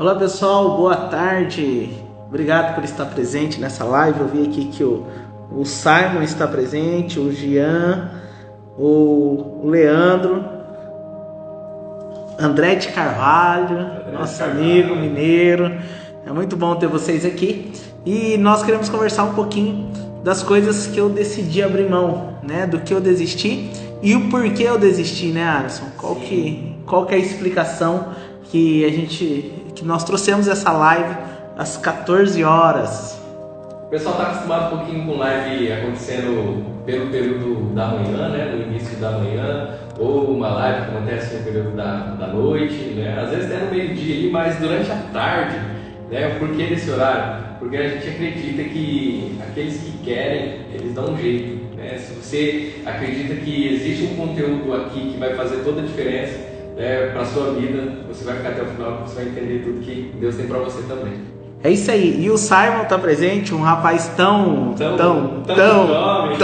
Olá pessoal, boa tarde. Obrigado por estar presente nessa live. Eu vi aqui que o Simon está presente, o Jean, o Leandro, André de Carvalho, nosso amigo mineiro. É muito bom ter vocês aqui. E nós queremos conversar um pouquinho das coisas que eu decidi abrir mão, né? Do que eu desisti e o porquê eu desisti, né, Alisson? Qual que é a explicação que nós trouxemos essa live às 14 horas. O pessoal está acostumado um pouquinho com live acontecendo pelo período da manhã, né, no início da manhã, ou uma live que acontece no período da noite, né, às vezes é no meio-dia ali, mas durante a tarde, né, por que desse horário? Porque a gente acredita que aqueles que querem, eles dão um jeito, né, se você acredita que existe um conteúdo aqui que vai fazer toda a diferença, para a sua vida, você vai ficar até o final, você vai entender tudo que Deus tem para você também. É isso aí. E o Simon tá presente, um rapaz tão jovem.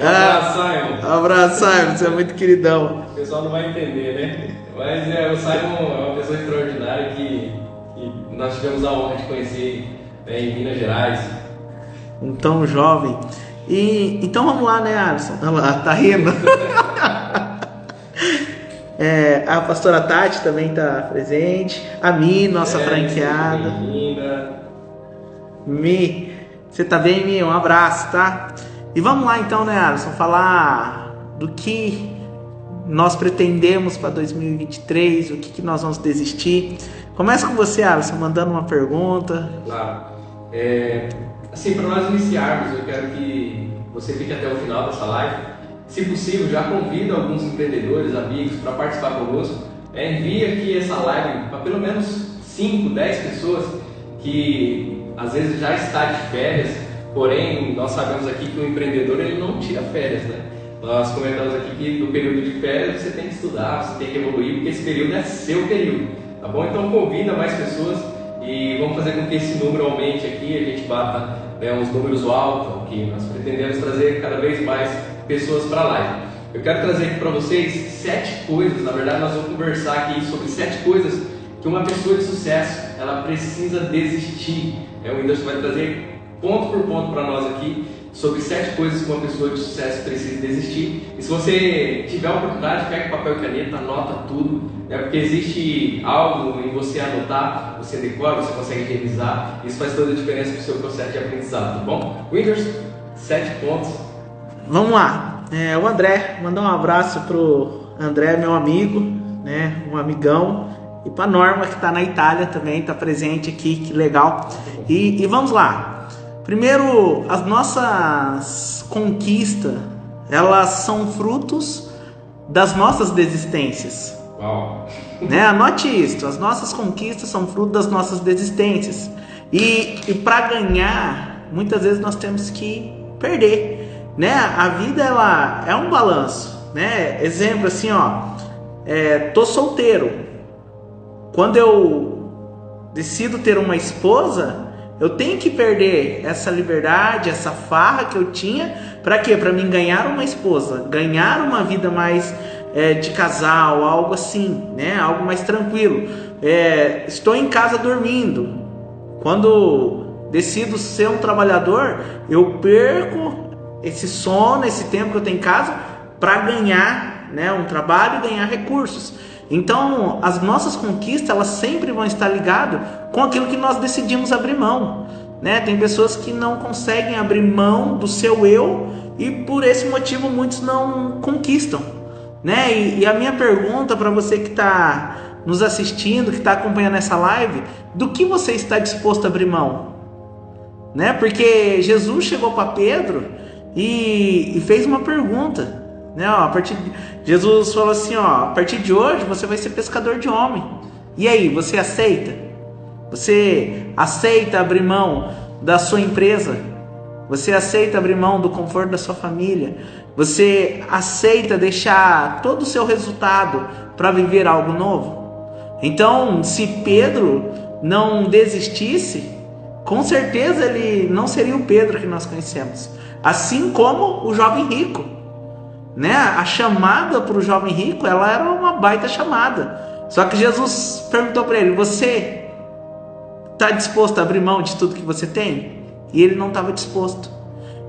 Abraço, Simon. Abraço, Simon. Você é muito queridão. O pessoal não vai entender, né? Mas o Simon é uma pessoa extraordinária que nós tivemos a honra de conhecer em Minas Gerais. Um tão jovem. Então vamos lá, né, Alisson? Olha lá, tá rindo. A pastora Tati também está presente. A Mi, nossa franqueada. Mi, você tá bem, Mi? Um abraço, tá? E vamos lá então, né, Alisson? Falar do que nós pretendemos para 2023, o que nós vamos desistir. Começa com você, Alisson, mandando uma pergunta. Claro. Assim, para nós iniciarmos, eu quero que você fique até o final dessa live. Se possível, já convida alguns empreendedores, amigos, para participar conosco. Envie aqui essa live para pelo menos 5, 10 pessoas que às vezes já está de férias, porém nós sabemos aqui que o empreendedor ele não tira férias, né? Nós comentamos aqui que no período de férias você tem que estudar, você tem que evoluir, porque esse período é seu período, tá bom? Então convida mais pessoas e vamos fazer com que esse número aumente aqui, a gente bata uns números altos, que nós pretendemos trazer cada vez mais pessoas para a live. Eu quero trazer aqui para vocês 7 coisas, na verdade nós vamos conversar aqui sobre 7 coisas que uma pessoa de sucesso, ela precisa desistir. O Whindersson vai trazer ponto por ponto para nós aqui sobre 7 coisas que uma pessoa de sucesso precisa desistir. E se você tiver a oportunidade, pega papel e caneta, anota tudo, porque existe algo em você anotar, você decora, você consegue revisar, isso faz toda a diferença para o seu processo de aprendizado, tá bom? Whindersson, 7 pontos. Vamos lá, o André, mandar um abraço pro André, meu amigo, né, um amigão, e pra Norma que tá na Itália também, tá presente aqui, que legal. E vamos lá. Primeiro, as nossas conquistas, elas são frutos das nossas desistências. Uau. Né? Anote isso, as nossas conquistas são fruto das nossas desistências. E para ganhar, muitas vezes nós temos que perder. Né? A vida ela é um balanço, né? Exemplo assim, tô solteiro. Quando eu decido ter uma esposa, eu tenho que perder essa liberdade, essa farra que eu tinha. Para quê? Para mim ganhar uma esposa, ganhar uma vida mais de casal, algo assim, né? Algo mais tranquilo. Estou em casa dormindo. Quando decido ser um trabalhador, eu perco esse sono, esse tempo que eu tenho em casa para ganhar, né, um trabalho e ganhar recursos. Então, as nossas conquistas, elas sempre vão estar ligadas com aquilo que nós decidimos abrir mão, né? Tem pessoas que não conseguem abrir mão do seu eu e por esse motivo muitos não conquistam, né? E a minha pergunta para você que está nos assistindo, que está acompanhando essa live, do que você está disposto a abrir mão? Né? Porque Jesus chegou para Pedro e fez uma pergunta, né? Jesus falou assim, a partir de hoje você vai ser pescador de homem. E aí, você aceita? Você aceita abrir mão da sua empresa? Você aceita abrir mão do conforto da sua família? Você aceita deixar todo o seu resultado para viver algo novo? Então, se Pedro não desistisse, com certeza ele não seria o Pedro que nós conhecemos. Assim como o jovem rico, né? A chamada para o jovem rico, ela era uma baita chamada. Só que Jesus perguntou para ele: você está disposto a abrir mão de tudo que você tem? E ele não estava disposto.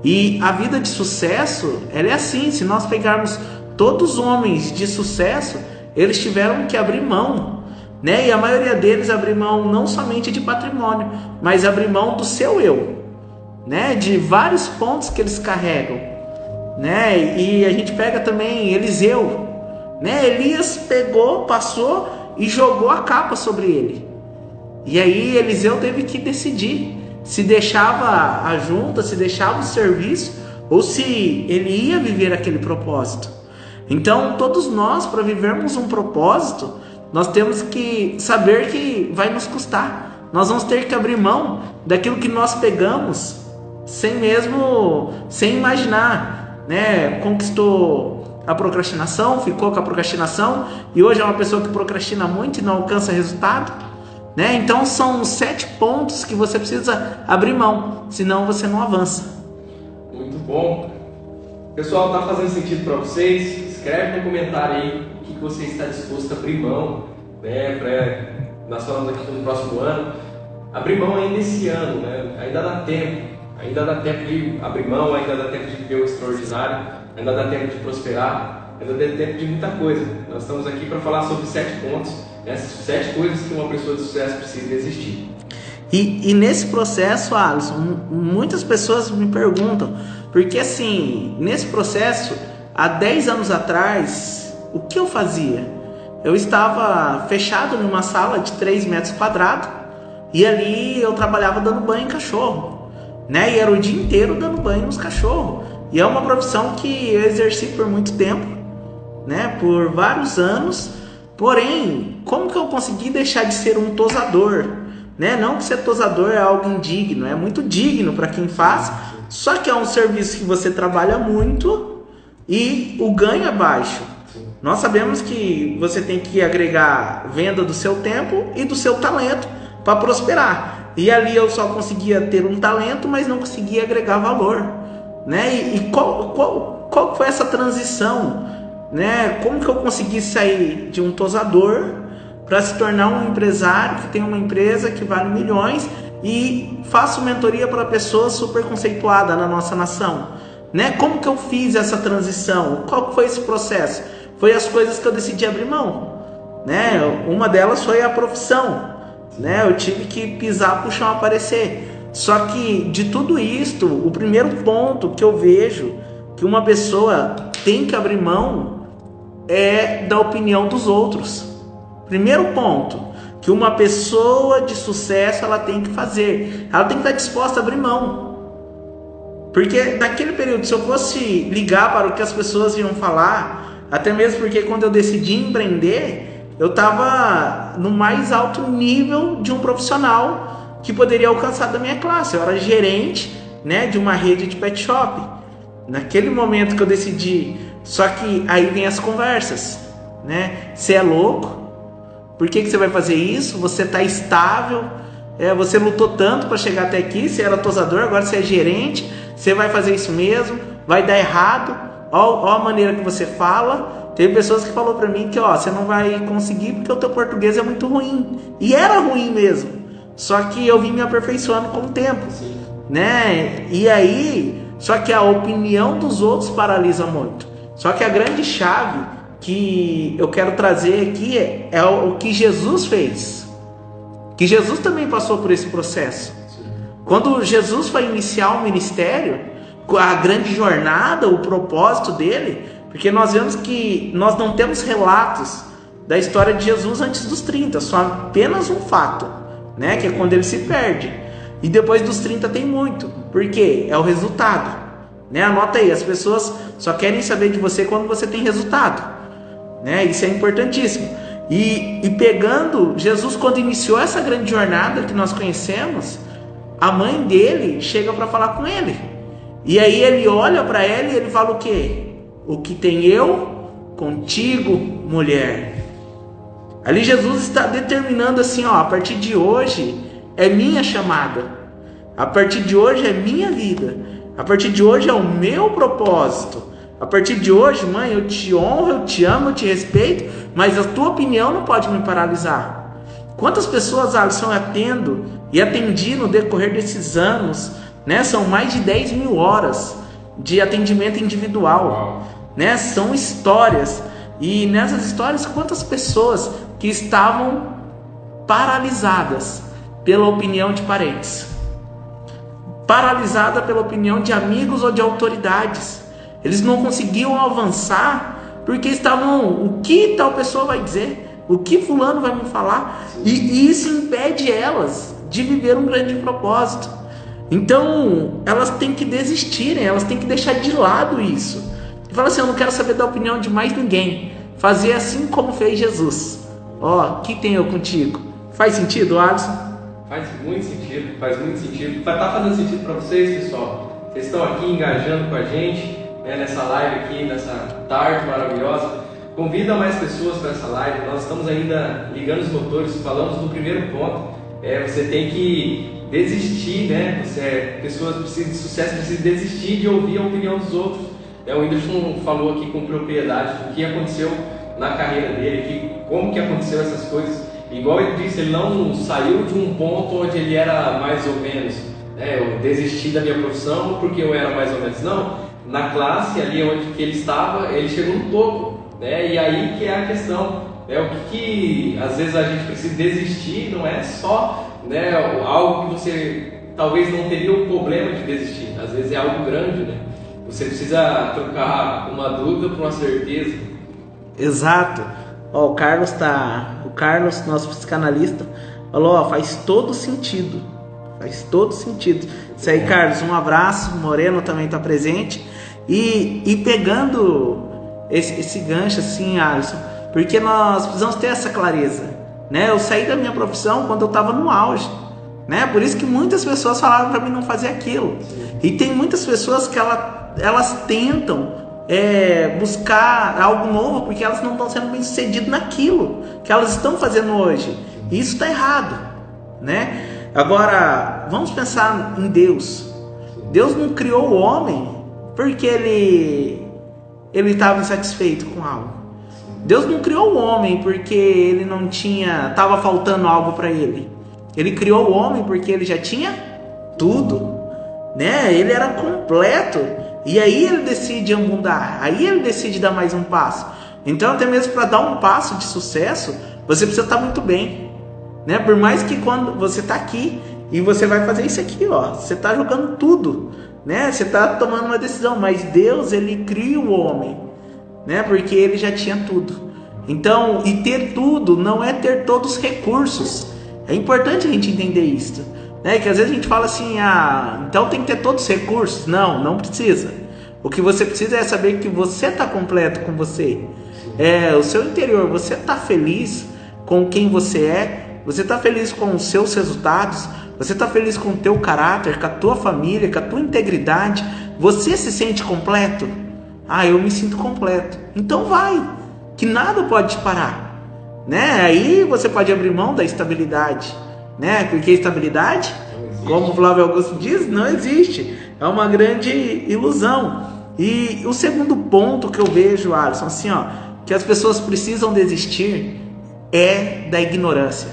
E a vida de sucesso, ela é assim. Se nós pegarmos todos os homens de sucesso, eles tiveram que abrir mão, né? E a maioria deles abriu mão não somente de patrimônio, mas abrir mão do seu eu, né? De vários pontos que eles carregam, né? E a gente pega também Eliseu, né? Elias pegou, passou e jogou a capa sobre ele. E aí Eliseu teve que decidir se deixava a junta, se deixava o serviço, ou se ele ia viver aquele propósito. Então todos nós, para vivermos um propósito, nós temos que saber que vai nos custar. Nós vamos ter que abrir mão daquilo que nós pegamos sem imaginar, né? Conquistou a procrastinação, ficou com a procrastinação e hoje é uma pessoa que procrastina muito e não alcança resultado, né? Então são 7 pontos que você precisa abrir mão, senão você não avança. Muito bom. Pessoal, tá fazendo sentido para vocês? Escreve no comentário aí o que você está disposto a abrir mão, né? Nós falamos aqui no próximo ano. Abrir mão ainda esse ano, né? Ainda dá tempo de abrir mão, ainda dá tempo de viver o extraordinário, ainda dá tempo de prosperar, ainda dá tempo de muita coisa. Nós estamos aqui para falar sobre 7 pontos, essas 7 coisas que uma pessoa de sucesso precisa existir. E nesse processo, Alisson, muitas pessoas me perguntam, porque assim, nesse processo, há 10 anos atrás, o que eu fazia? Eu estava fechado numa sala de 3 metros quadrados e ali eu trabalhava dando banho em cachorro, né? E era o dia inteiro dando banho nos cachorros. E é uma profissão que eu exerci por muito tempo, né? Por vários anos. Porém, como que eu consegui deixar de ser um tosador? Né? Não que ser tosador é algo indigno, é muito digno para quem faz, só que é um serviço que você trabalha muito e o ganho é baixo. Nós sabemos que você tem que agregar venda do seu tempo e do seu talento para prosperar. E ali eu só conseguia ter um talento, mas não conseguia agregar valor, né? E qual foi essa transição, né? Como que eu consegui sair de um tosador para se tornar um empresário que tem uma empresa que vale milhões e faço mentoria para pessoas super conceituadas na nossa nação, né? Como que eu fiz essa transição? Qual foi esse processo? Foi as coisas que eu decidi abrir mão, né? Uma delas foi a profissão, né? Eu tive que pisar para o chão aparecer. Só que de tudo isto, o primeiro ponto que eu vejo que uma pessoa tem que abrir mão é da opinião dos outros. Primeiro ponto que uma pessoa de sucesso ela tem que fazer, ela tem que estar disposta a abrir mão. Porque naquele período, se eu fosse ligar para o que as pessoas iam falar, até mesmo porque quando eu decidi empreender, eu estava no mais alto nível de um profissional que poderia alcançar da minha classe. Eu era gerente, né, de uma rede de pet shop. Naquele momento que eu decidi, só que aí vem as conversas, né? Você é louco? Por que você vai fazer isso? Você está estável? Você lutou tanto para chegar até aqui, você era tosador, agora você é gerente, você vai fazer isso mesmo? Vai dar errado? Olha a maneira que você fala. Teve pessoas que falaram para mim que você não vai conseguir porque o teu português é muito ruim. E era ruim mesmo. Só que eu vim me aperfeiçoando com o tempo, né? E aí, só que a opinião dos outros paralisa muito. Só que a grande chave que eu quero trazer aqui é o que Jesus fez. Que Jesus também passou por esse processo. Quando Jesus foi iniciar o ministério, a grande jornada, o propósito dele, porque nós vemos que nós não temos relatos da história de Jesus antes dos 30, só apenas um fato, né? Que é quando ele se perde. E depois dos 30 tem muito. Por quê? É o resultado, né? Anota aí, as pessoas só querem saber de você quando você tem resultado, né? Isso é importantíssimo. E pegando Jesus, quando iniciou essa grande jornada que nós conhecemos, a mãe dele chega para falar com ele. E aí ele olha para ela e ele fala o quê? O que tem eu contigo, mulher? Ali Jesus está determinando assim, a partir de hoje é minha chamada. A partir de hoje é minha vida. A partir de hoje é o meu propósito. A partir de hoje, mãe, eu te honro, eu te amo, eu te respeito, mas a tua opinião não pode me paralisar. Quantas pessoas, Alisson, eu atendo e atendi no decorrer desses anos, né? São mais de 10 mil horas de atendimento individual, né? São histórias, e nessas histórias, quantas pessoas que estavam paralisadas pela opinião de parentes, paralisada pela opinião de amigos ou de autoridades. Eles não conseguiam avançar porque estavam, o que tal pessoa vai dizer, o que fulano vai me falar, e isso impede elas de viver um grande propósito. Então elas têm que desistirem, elas têm que deixar de lado isso e falar assim: eu não quero saber da opinião de mais ninguém, fazer assim como fez Jesus. Que tenho eu contigo. Faz sentido, Alisson? Faz muito sentido, faz muito sentido. Tá fazendo sentido para vocês, pessoal? Vocês estão aqui engajando com a gente, né, nessa live aqui, nessa tarde maravilhosa. Convida mais pessoas para essa live. Nós estamos ainda ligando os motores. Falamos do primeiro ponto. Você tem que desistir, né? Pessoas precisam de sucesso, precisam desistir de ouvir a opinião dos outros. O Whindersson falou aqui com propriedade do que aconteceu na carreira dele, como que aconteceu essas coisas. Igual ele disse, ele não saiu de um ponto onde ele era mais ou menos, eu desisti da minha profissão porque eu era mais ou menos. Não, na classe ali onde que ele estava, ele chegou no topo, né? E aí que é a questão, o que às vezes a gente precisa desistir não é só, né, algo que você talvez não teria o problema de desistir, às vezes é algo grande, né? Você precisa trocar uma dúvida por uma certeza. Exato. O Carlos, nosso psicanalista, falou: faz todo sentido. Faz todo sentido. Isso aí, Carlos, um abraço. Moreno também está presente. E pegando esse gancho assim, Alisson, porque nós precisamos ter essa clareza, né? Eu saí da minha profissão quando eu estava no auge, né? Por isso que muitas pessoas falaram para mim não fazer aquilo. E tem muitas pessoas que elas tentam buscar algo novo porque elas não estão sendo bem sucedidas naquilo que elas estão fazendo hoje. E isso está errado, né? Agora, vamos pensar em Deus. Deus não criou o homem porque ele estava insatisfeito com algo. Deus não criou o homem porque ele estava faltando algo para ele. Ele criou o homem porque ele já tinha tudo, né? Ele era completo. E aí ele decide abundar, aí ele decide dar mais um passo. Então, até mesmo para dar um passo de sucesso, você precisa estar muito bem, né? Por mais que quando você está aqui e você vai fazer isso aqui, você está jogando tudo, né? Você está tomando uma decisão, mas Deus, ele cria o homem, né? Porque ele já tinha tudo. Então, e ter tudo não é ter todos os recursos. É importante a gente entender isso, né? Que às vezes a gente fala assim: então tem que ter todos os recursos. Não precisa. O que você precisa é saber que você está completo com você. O seu interior, você está feliz com quem você é, você está feliz com os seus resultados, você está feliz com o teu caráter, com a tua família, com a tua integridade. Você se sente completo? Eu me sinto completo. Então vai, que nada pode te parar, né? Aí você pode abrir mão da estabilidade, né? Porque estabilidade, como o Flávio Augusto diz, não existe. É uma grande ilusão. E o segundo ponto que eu vejo, Alisson, assim, que as pessoas precisam desistir é da ignorância.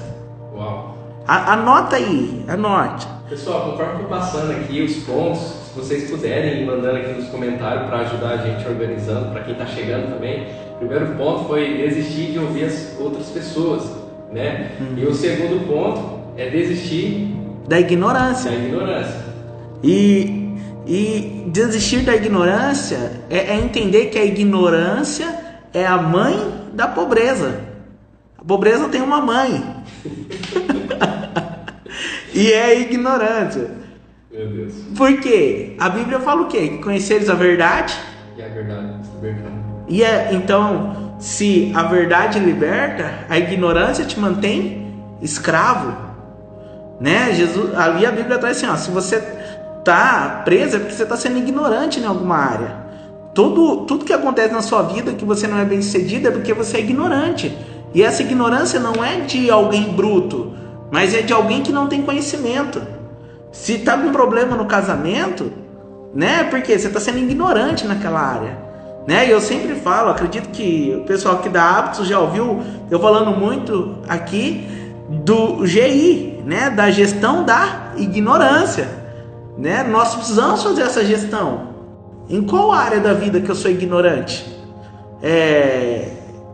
Uau. Anota aí, anote. Pessoal, conforme eu for passando aqui os pontos, se vocês puderem ir mandando aqui nos comentários para ajudar a gente organizando, para quem está chegando também. O primeiro ponto foi desistir de ouvir as outras pessoas, né? E o segundo ponto é desistir da ignorância. E desistir da ignorância é entender que a ignorância é a mãe da pobreza. A pobreza tem uma mãe. E é a ignorância. Meu Deus. Por quê? A Bíblia fala o quê? Que conheceres a verdade. E a verdade liberta. Então, se a verdade liberta, a ignorância te mantém escravo, né? Ali a Bíblia traz assim, se você tá preso é porque você está sendo ignorante em alguma área. Tudo que acontece na sua vida que você não é bem sucedido é porque você é ignorante. E essa ignorância não é de alguém bruto, mas é de alguém que não tem conhecimento. Se está com problema no casamento, né? Porque você está sendo ignorante naquela área. né? E eu sempre falo, acredito que o pessoal que dá hábitos já ouviu eu falando muito aqui do GI, né? Da gestão da ignorância, né? Nós precisamos fazer essa gestão. Em qual área da vida que eu sou ignorante?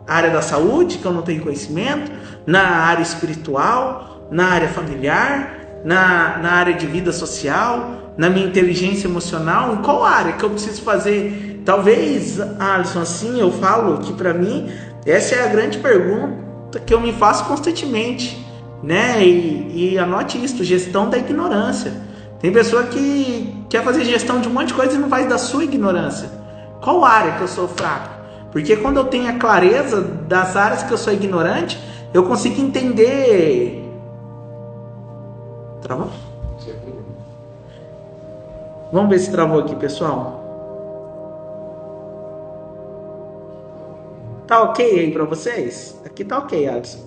A área da saúde, que eu não tenho conhecimento, na área espiritual, na área familiar, na área de vida social, na minha inteligência emocional. Em qual área que eu preciso fazer? Talvez, Alisson, assim eu falo que para mim essa é a grande pergunta que eu me faço constantemente, né? E anote isso, gestão da ignorância. Tem pessoa que quer fazer gestão de um monte de coisa e não faz da sua ignorância. Qual área que eu sou fraco? Porque quando eu tenho a clareza das áreas que eu sou ignorante, eu consigo entender. Travou? Vamos ver se travou aqui, pessoal. Tá ok aí pra vocês? Aqui tá ok, Alisson.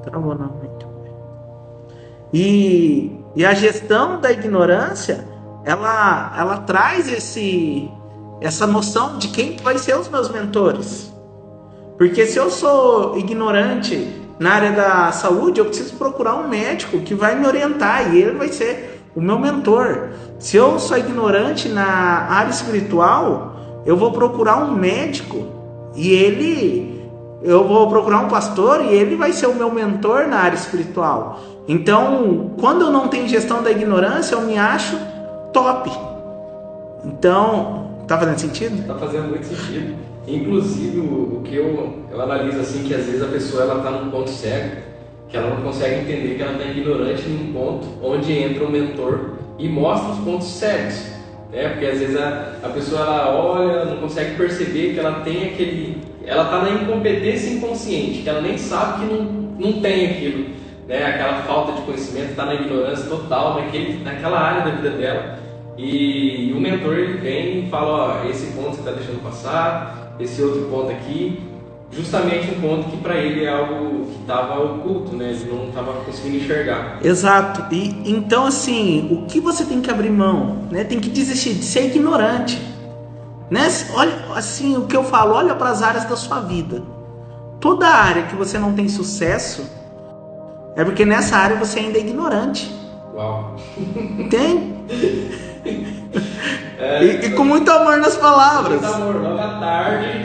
Travou não, muito bem. E a gestão da ignorância, ela traz essa noção de quem vai ser os meus mentores. Porque se eu sou ignorante na área da saúde, eu preciso procurar um médico que vai me orientar e ele vai ser o meu mentor. Se eu sou ignorante na área espiritual, eu vou procurar um médico e eu vou procurar um pastor e ele vai ser o meu mentor na área espiritual. Então, quando eu não tenho gestão da ignorância, eu me acho top. Então, tá fazendo sentido? Tá fazendo muito sentido. Inclusive, o que eu analiso assim, que às vezes a pessoa ela tá num ponto cego, que ela não consegue entender que ela está ignorante num ponto onde entra o mentor e mostra os pontos cegos, né? Porque às vezes a pessoa ela olha, não consegue perceber que ela tem ela está na incompetência inconsciente, que ela nem sabe que não tem aquilo, né? Aquela falta de conhecimento, está na ignorância total naquela área da vida dela. E o mentor ele vem e fala, ó, esse ponto você está deixando passar, esse outro ponto aqui, justamente um ponto que para ele é algo que estava oculto, né? Ele não estava conseguindo enxergar. Exato. E então assim, o que você tem que abrir mão, né? Tem que desistir de ser ignorante, né? Olha, assim, o que eu falo, olha para as áreas da sua vida. Toda área que você não tem sucesso é porque nessa área você ainda é ignorante. Uau. Tem? E com muito amor nas palavras. Muito amor, logo à tarde.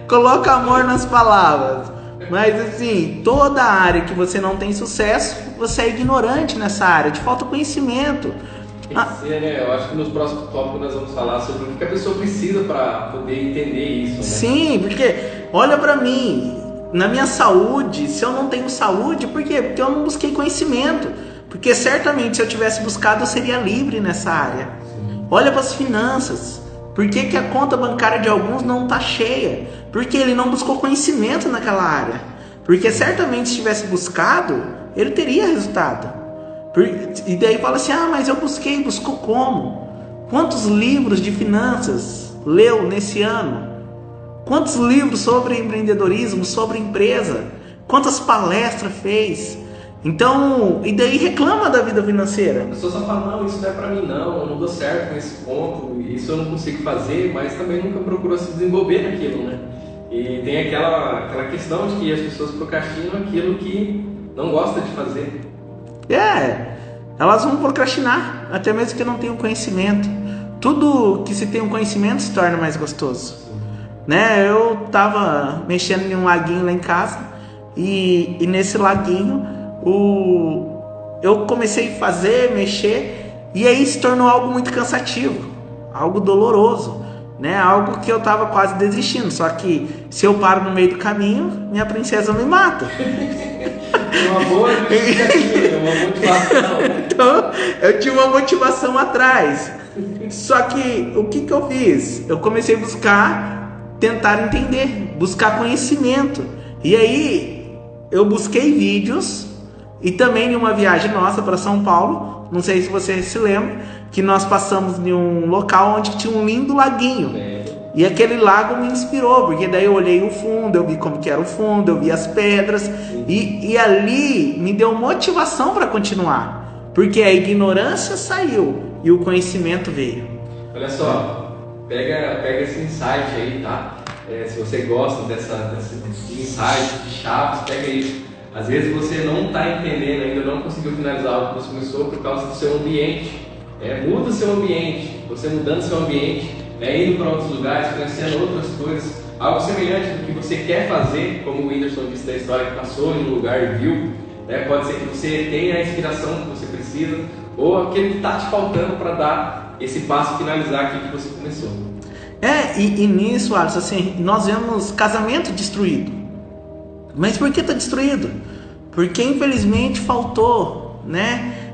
Coloca amor nas palavras. Mas assim, toda área que você não tem sucesso, você é ignorante nessa área, te falta conhecimento. Né? Eu acho que nos próximos tópicos nós vamos falar sobre o que a pessoa precisa para poder entender isso, né? Sim, porque olha pra mim, na minha saúde, se eu não tenho saúde, por quê? Porque eu não busquei conhecimento. Porque certamente se eu tivesse buscado eu seria livre nessa área. Sim. Olha para as finanças. Por que a conta bancária de alguns não está cheia? Porque ele não buscou conhecimento naquela área. Porque certamente se tivesse buscado, ele teria resultado. E daí fala assim, mas eu buscou como? Quantos livros de finanças leu nesse ano? Quantos livros sobre empreendedorismo, sobre empresa? Quantas palestras fez? Então, e daí reclama da vida financeira. A pessoa só fala, não, isso não é pra mim não, eu não dou certo com esse ponto, isso eu não consigo fazer, mas também nunca procurou se desenvolver naquilo, né? E tem aquela questão de que as pessoas procrastinam aquilo que não gosta de fazer. Elas vão procrastinar, até mesmo que não tenham conhecimento. Tudo que se tem um conhecimento se torna mais gostoso. Né? Eu tava mexendo em um laguinho lá em casa, e nesse laguinho eu comecei a fazer, mexer, e aí se tornou algo muito cansativo, algo doloroso, né? Algo que eu estava quase desistindo. Só que se eu paro no meio do caminho, minha princesa me mata. Uma boa justificativa, uma motivação. Então eu tinha uma motivação atrás. Só que o que eu fiz? Eu comecei a buscar, tentar entender, buscar conhecimento. E aí eu busquei vídeos. E também em uma viagem nossa para São Paulo, não sei se você se lembra, que nós passamos em um local onde tinha um lindo laguinho. E aquele lago me inspirou, porque daí eu olhei o fundo, eu vi como que era o fundo, eu vi as pedras, e ali me deu motivação para continuar. porque a ignorância saiu e o conhecimento veio. Olha só, pega esse insight aí, tá? Se você gosta desse insight de chaves, pega isso. Às vezes você não está entendendo ainda, não conseguiu finalizar algo que você começou por causa do seu ambiente. Muda o seu ambiente, você mudando o seu ambiente, indo para outros lugares, conhecendo outras coisas, algo semelhante do que você quer fazer, como o Whindersson disse da história que passou em um lugar e viu. Pode ser que você tenha a inspiração que você precisa, ou aquele que está te faltando para dar esse passo e finalizar aqui que você começou. E nisso, Alisson, assim, nós vemos casamento destruído. Mas por que está destruído? Porque infelizmente faltou,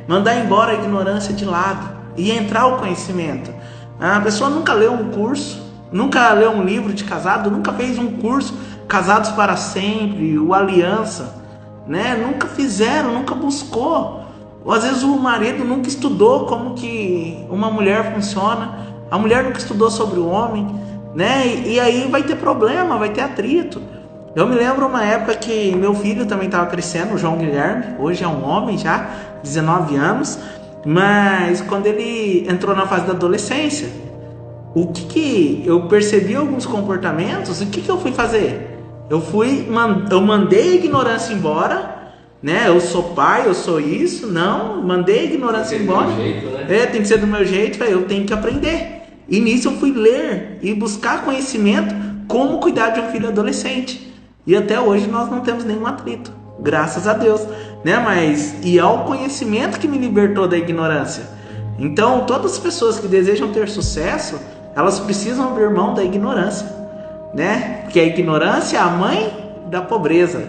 mandar embora a ignorância de lado e entrar o conhecimento. A pessoa nunca leu um curso, nunca leu um livro de casado, nunca fez um curso Casados para Sempre, o Aliança, nunca fizeram, nunca buscou. Ou às vezes o marido nunca estudou como que uma mulher funciona, a mulher nunca estudou sobre o homem, e aí vai ter problema, vai ter atrito. Eu me lembro uma época que meu filho também estava crescendo, o João Guilherme, hoje é um homem já, 19 anos, mas quando ele entrou na fase da adolescência, o que eu percebi alguns comportamentos, o que eu fui fazer? Eu mandei a ignorância embora, eu sou pai, eu sou isso, não, mandei a ignorância embora, tem que ser do meu jeito, eu tenho que aprender. E nisso eu fui ler e buscar conhecimento como cuidar de um filho adolescente. E até hoje nós não temos nenhum atrito, graças a Deus, Mas é o conhecimento que me libertou da ignorância. Então, todas as pessoas que desejam ter sucesso, elas precisam abrir mão da ignorância, Porque a ignorância é a mãe da pobreza.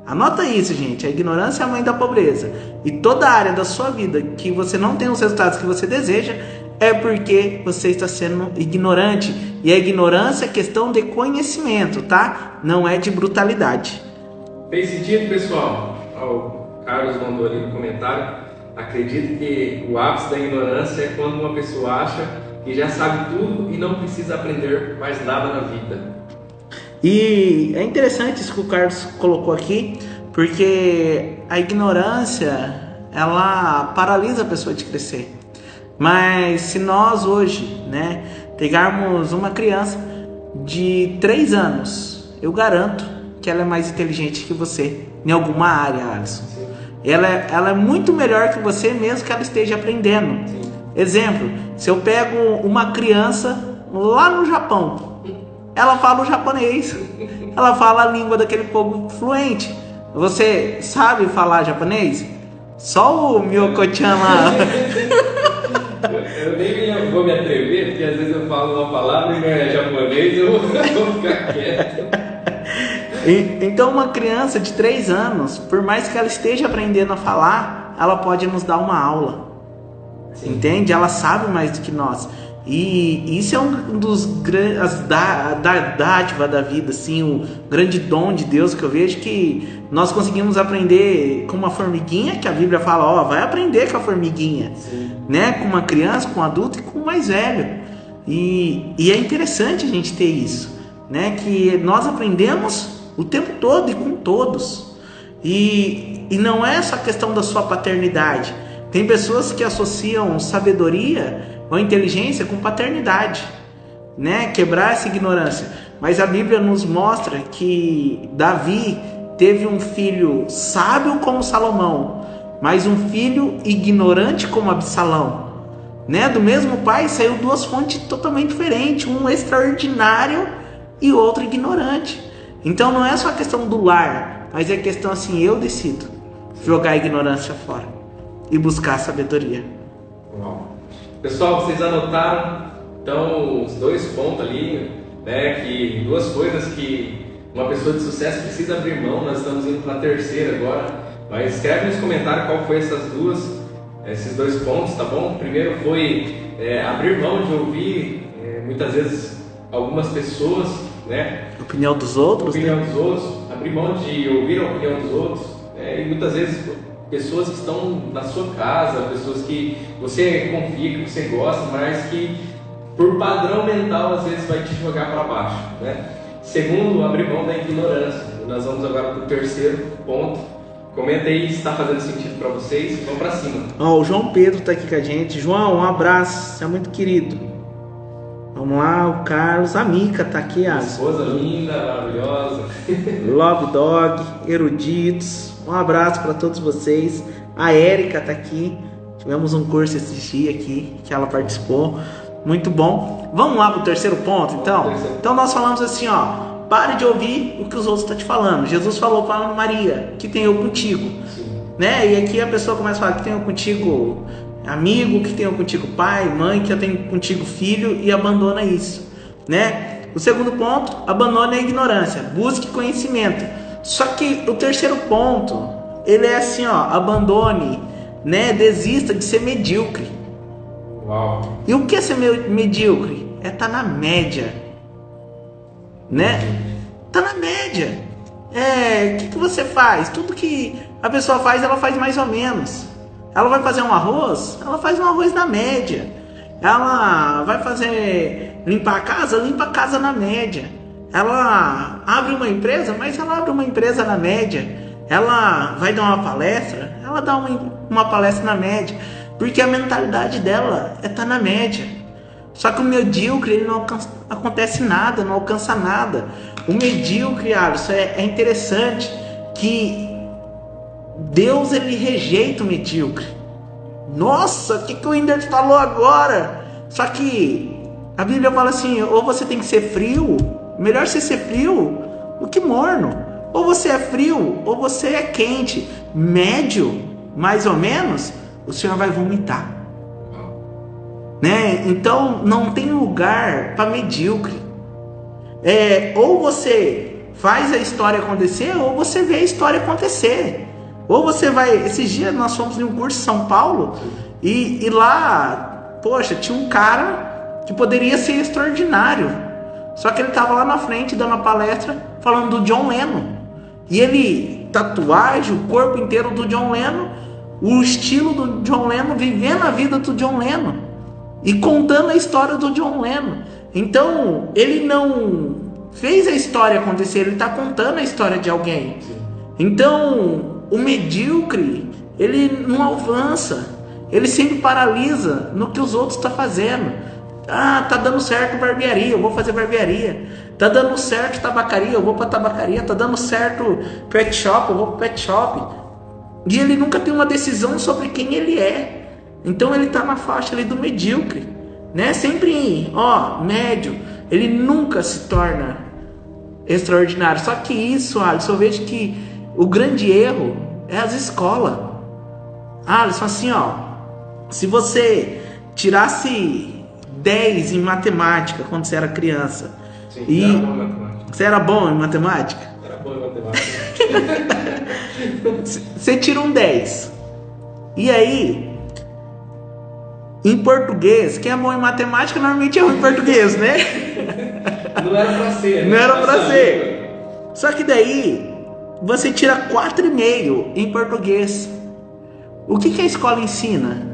Anota isso, gente. A ignorância é a mãe da pobreza. E toda área da sua vida que você não tem os resultados que você deseja, é porque você está sendo ignorante. E a ignorância é questão de conhecimento, tá? Não é de brutalidade. Fez sentido, pessoal? O Carlos mandou ali no comentário. Acredito que o ápice da ignorância é quando uma pessoa acha que já sabe tudo e não precisa aprender mais nada na vida. E é interessante isso que o Carlos colocou aqui, porque a ignorância, ela paralisa a pessoa de crescer. Mas se nós hoje, pegarmos uma criança de 3 anos, eu garanto que ela é mais inteligente que você em alguma área, Alisson. Ela é muito melhor que você, mesmo que ela esteja aprendendo. Sim. Exemplo, se eu pego uma criança lá no Japão, ela fala o japonês, ela fala a língua daquele povo fluente. Você sabe falar japonês? Só o Myoko-chan lá. Eu nem vou me atrever, porque às vezes eu falo uma palavra e não é japonês, eu vou ficar quieto. Então uma criança de 3 anos, por mais que ela esteja aprendendo a falar, ela pode nos dar uma aula. Sim. Entende? Ela sabe mais do que nós. E isso é um dos grandes dádiva da vida, assim, o grande dom de Deus que eu vejo, que nós conseguimos aprender com uma formiguinha, que a Bíblia fala, vai aprender com a formiguinha. Sim. Com uma criança, com um adulto e com o mais velho. E é interessante a gente ter isso, que nós aprendemos o tempo todo e com todos. E não é só questão da sua paternidade. Tem pessoas que associam sabedoria ou inteligência com paternidade, quebrar essa ignorância. Mas a Bíblia nos mostra que Davi teve um filho sábio como Salomão, mas um filho ignorante como Absalão. Do mesmo pai saiu 2 fontes totalmente diferentes, um extraordinário e outro ignorante. Então não é só a questão do lar, mas é a questão assim, eu decido jogar a ignorância fora e buscar a sabedoria. Uau. Pessoal, vocês anotaram então os 2 pontos ali, que 2 coisas que uma pessoa de sucesso precisa abrir mão. Nós estamos indo para a terceira agora, mas escreve nos comentários qual foi esses 2 pontos, tá bom? O primeiro foi abrir mão de ouvir muitas vezes algumas pessoas, Opinião dos outros. Abrir mão de ouvir a opinião dos outros, e muitas vezes pessoas que estão na sua casa, pessoas que você confia, que você gosta, mas que por padrão mental às vezes vai te jogar para baixo, Segundo, abrir mão da ignorância. Nós vamos agora para o terceiro ponto, Comenta aí se está fazendo sentido para vocês. Vamos para cima. Ó, o João Pedro tá aqui com a gente. João, um abraço, você é muito querido. Vamos lá, o Carlos, a Mica tá aqui, esposa linda, maravilhosa. Love Dog, eruditos. Um abraço para todos vocês. A Érica tá aqui. Tivemos um curso esses dias aqui que ela participou. Muito bom. Vamos lá pro terceiro ponto, então? Então nós falamos assim, ó. Pare de ouvir o que os outros estão te falando. Jesus falou para Maria que tem eu contigo. Né? E aqui a pessoa começa a falar que tem eu contigo amigo, que tem eu contigo pai, mãe, que eu tenho contigo filho, e abandona isso. Né? O segundo ponto, abandone a ignorância. Busque conhecimento. Só que o terceiro ponto, ele é assim, ó. Abandone, né? Desista de ser medíocre. Uau. E o que é ser medíocre? É estar na média. Né? Tá na média. O que você faz? Tudo que a pessoa faz, ela faz mais ou menos. Ela vai fazer um arroz, ela faz um arroz na média. Ela vai limpar a casa, limpa a casa na média. Ela abre uma empresa, mas ela abre uma empresa na média. Ela vai dar uma palestra, ela dá uma palestra na média. Porque a mentalidade dela tá na média. Só que o medíocre, ele não acontece nada, não alcança nada. O medíocre, Alisson, é interessante que Deus, ele rejeita o medíocre. Nossa, o que o Whindersson falou agora? Só que a Bíblia fala assim, ou você tem que ser frio, melhor você ser frio do que morno. Ou você é frio, ou você é quente. Médio, mais ou menos, o Senhor vai vomitar. Né? Então não tem lugar para medíocre. Ou você faz a história acontecer, ou você vê a história acontecer. Ou você vai. Esses dias nós fomos em um curso em São Paulo e lá, poxa, tinha um cara que poderia ser extraordinário. Só que ele estava lá na frente dando a palestra falando do John Lennon. E ele, tatuagem, o corpo inteiro do John Lennon, o estilo do John Lennon, vivendo a vida do John Lennon. E contando a história do John Lennon. Então, ele não fez a história acontecer, ele está contando a história de alguém. Então, o medíocre, ele não avança. Ele sempre paralisa no que os outros estão fazendo. Ah, tá dando certo barbearia, eu vou fazer barbearia. Tá dando certo tabacaria, eu vou para tabacaria. Tá dando certo pet shop, eu vou para pet shop. E ele nunca tem uma decisão sobre quem ele é. Então ele está na faixa ali do medíocre, né? Sempre, médio. Ele nunca se torna extraordinário. Só que isso, Alisson, eu vejo que o grande erro é as escolas. Alisson, assim, se você tirasse 10 em matemática quando você era criança, sim, e era bom em matemática. Você era bom em matemática? Era bom em matemática. Você tira um 10. E aí, em português, quem é bom em matemática normalmente é ruim em português, né? Não era pra ser. Não era pra ser. Só que daí, você tira 4,5 em português. O que a escola ensina?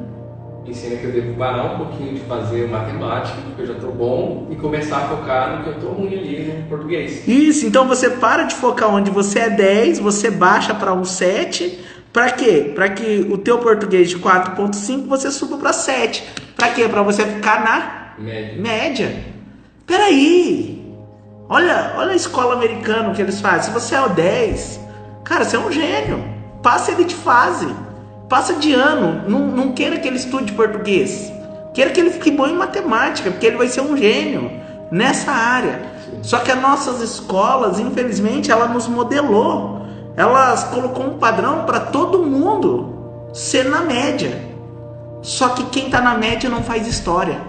Ensina que eu devo parar um pouquinho de fazer matemática, porque eu já tô bom, e começar a focar no que eu tô ruim ali no português. Isso, então você para de focar onde você é 10, você baixa para um 7. Para quê? Para que o teu português de 4,5 você suba para 7. Para quê? Para você ficar na média. Peraí. Olha a escola americana que eles fazem. Se você é o 10, cara, você é um gênio. Passa ele de fase. Passa de ano. Não queira que ele estude português. Queira que ele fique bom em matemática, porque ele vai ser um gênio nessa área. Só que as nossas escolas, infelizmente, ela nos modelou. Elas colocou um padrão para todo mundo ser na média. Só que quem está na média não faz história.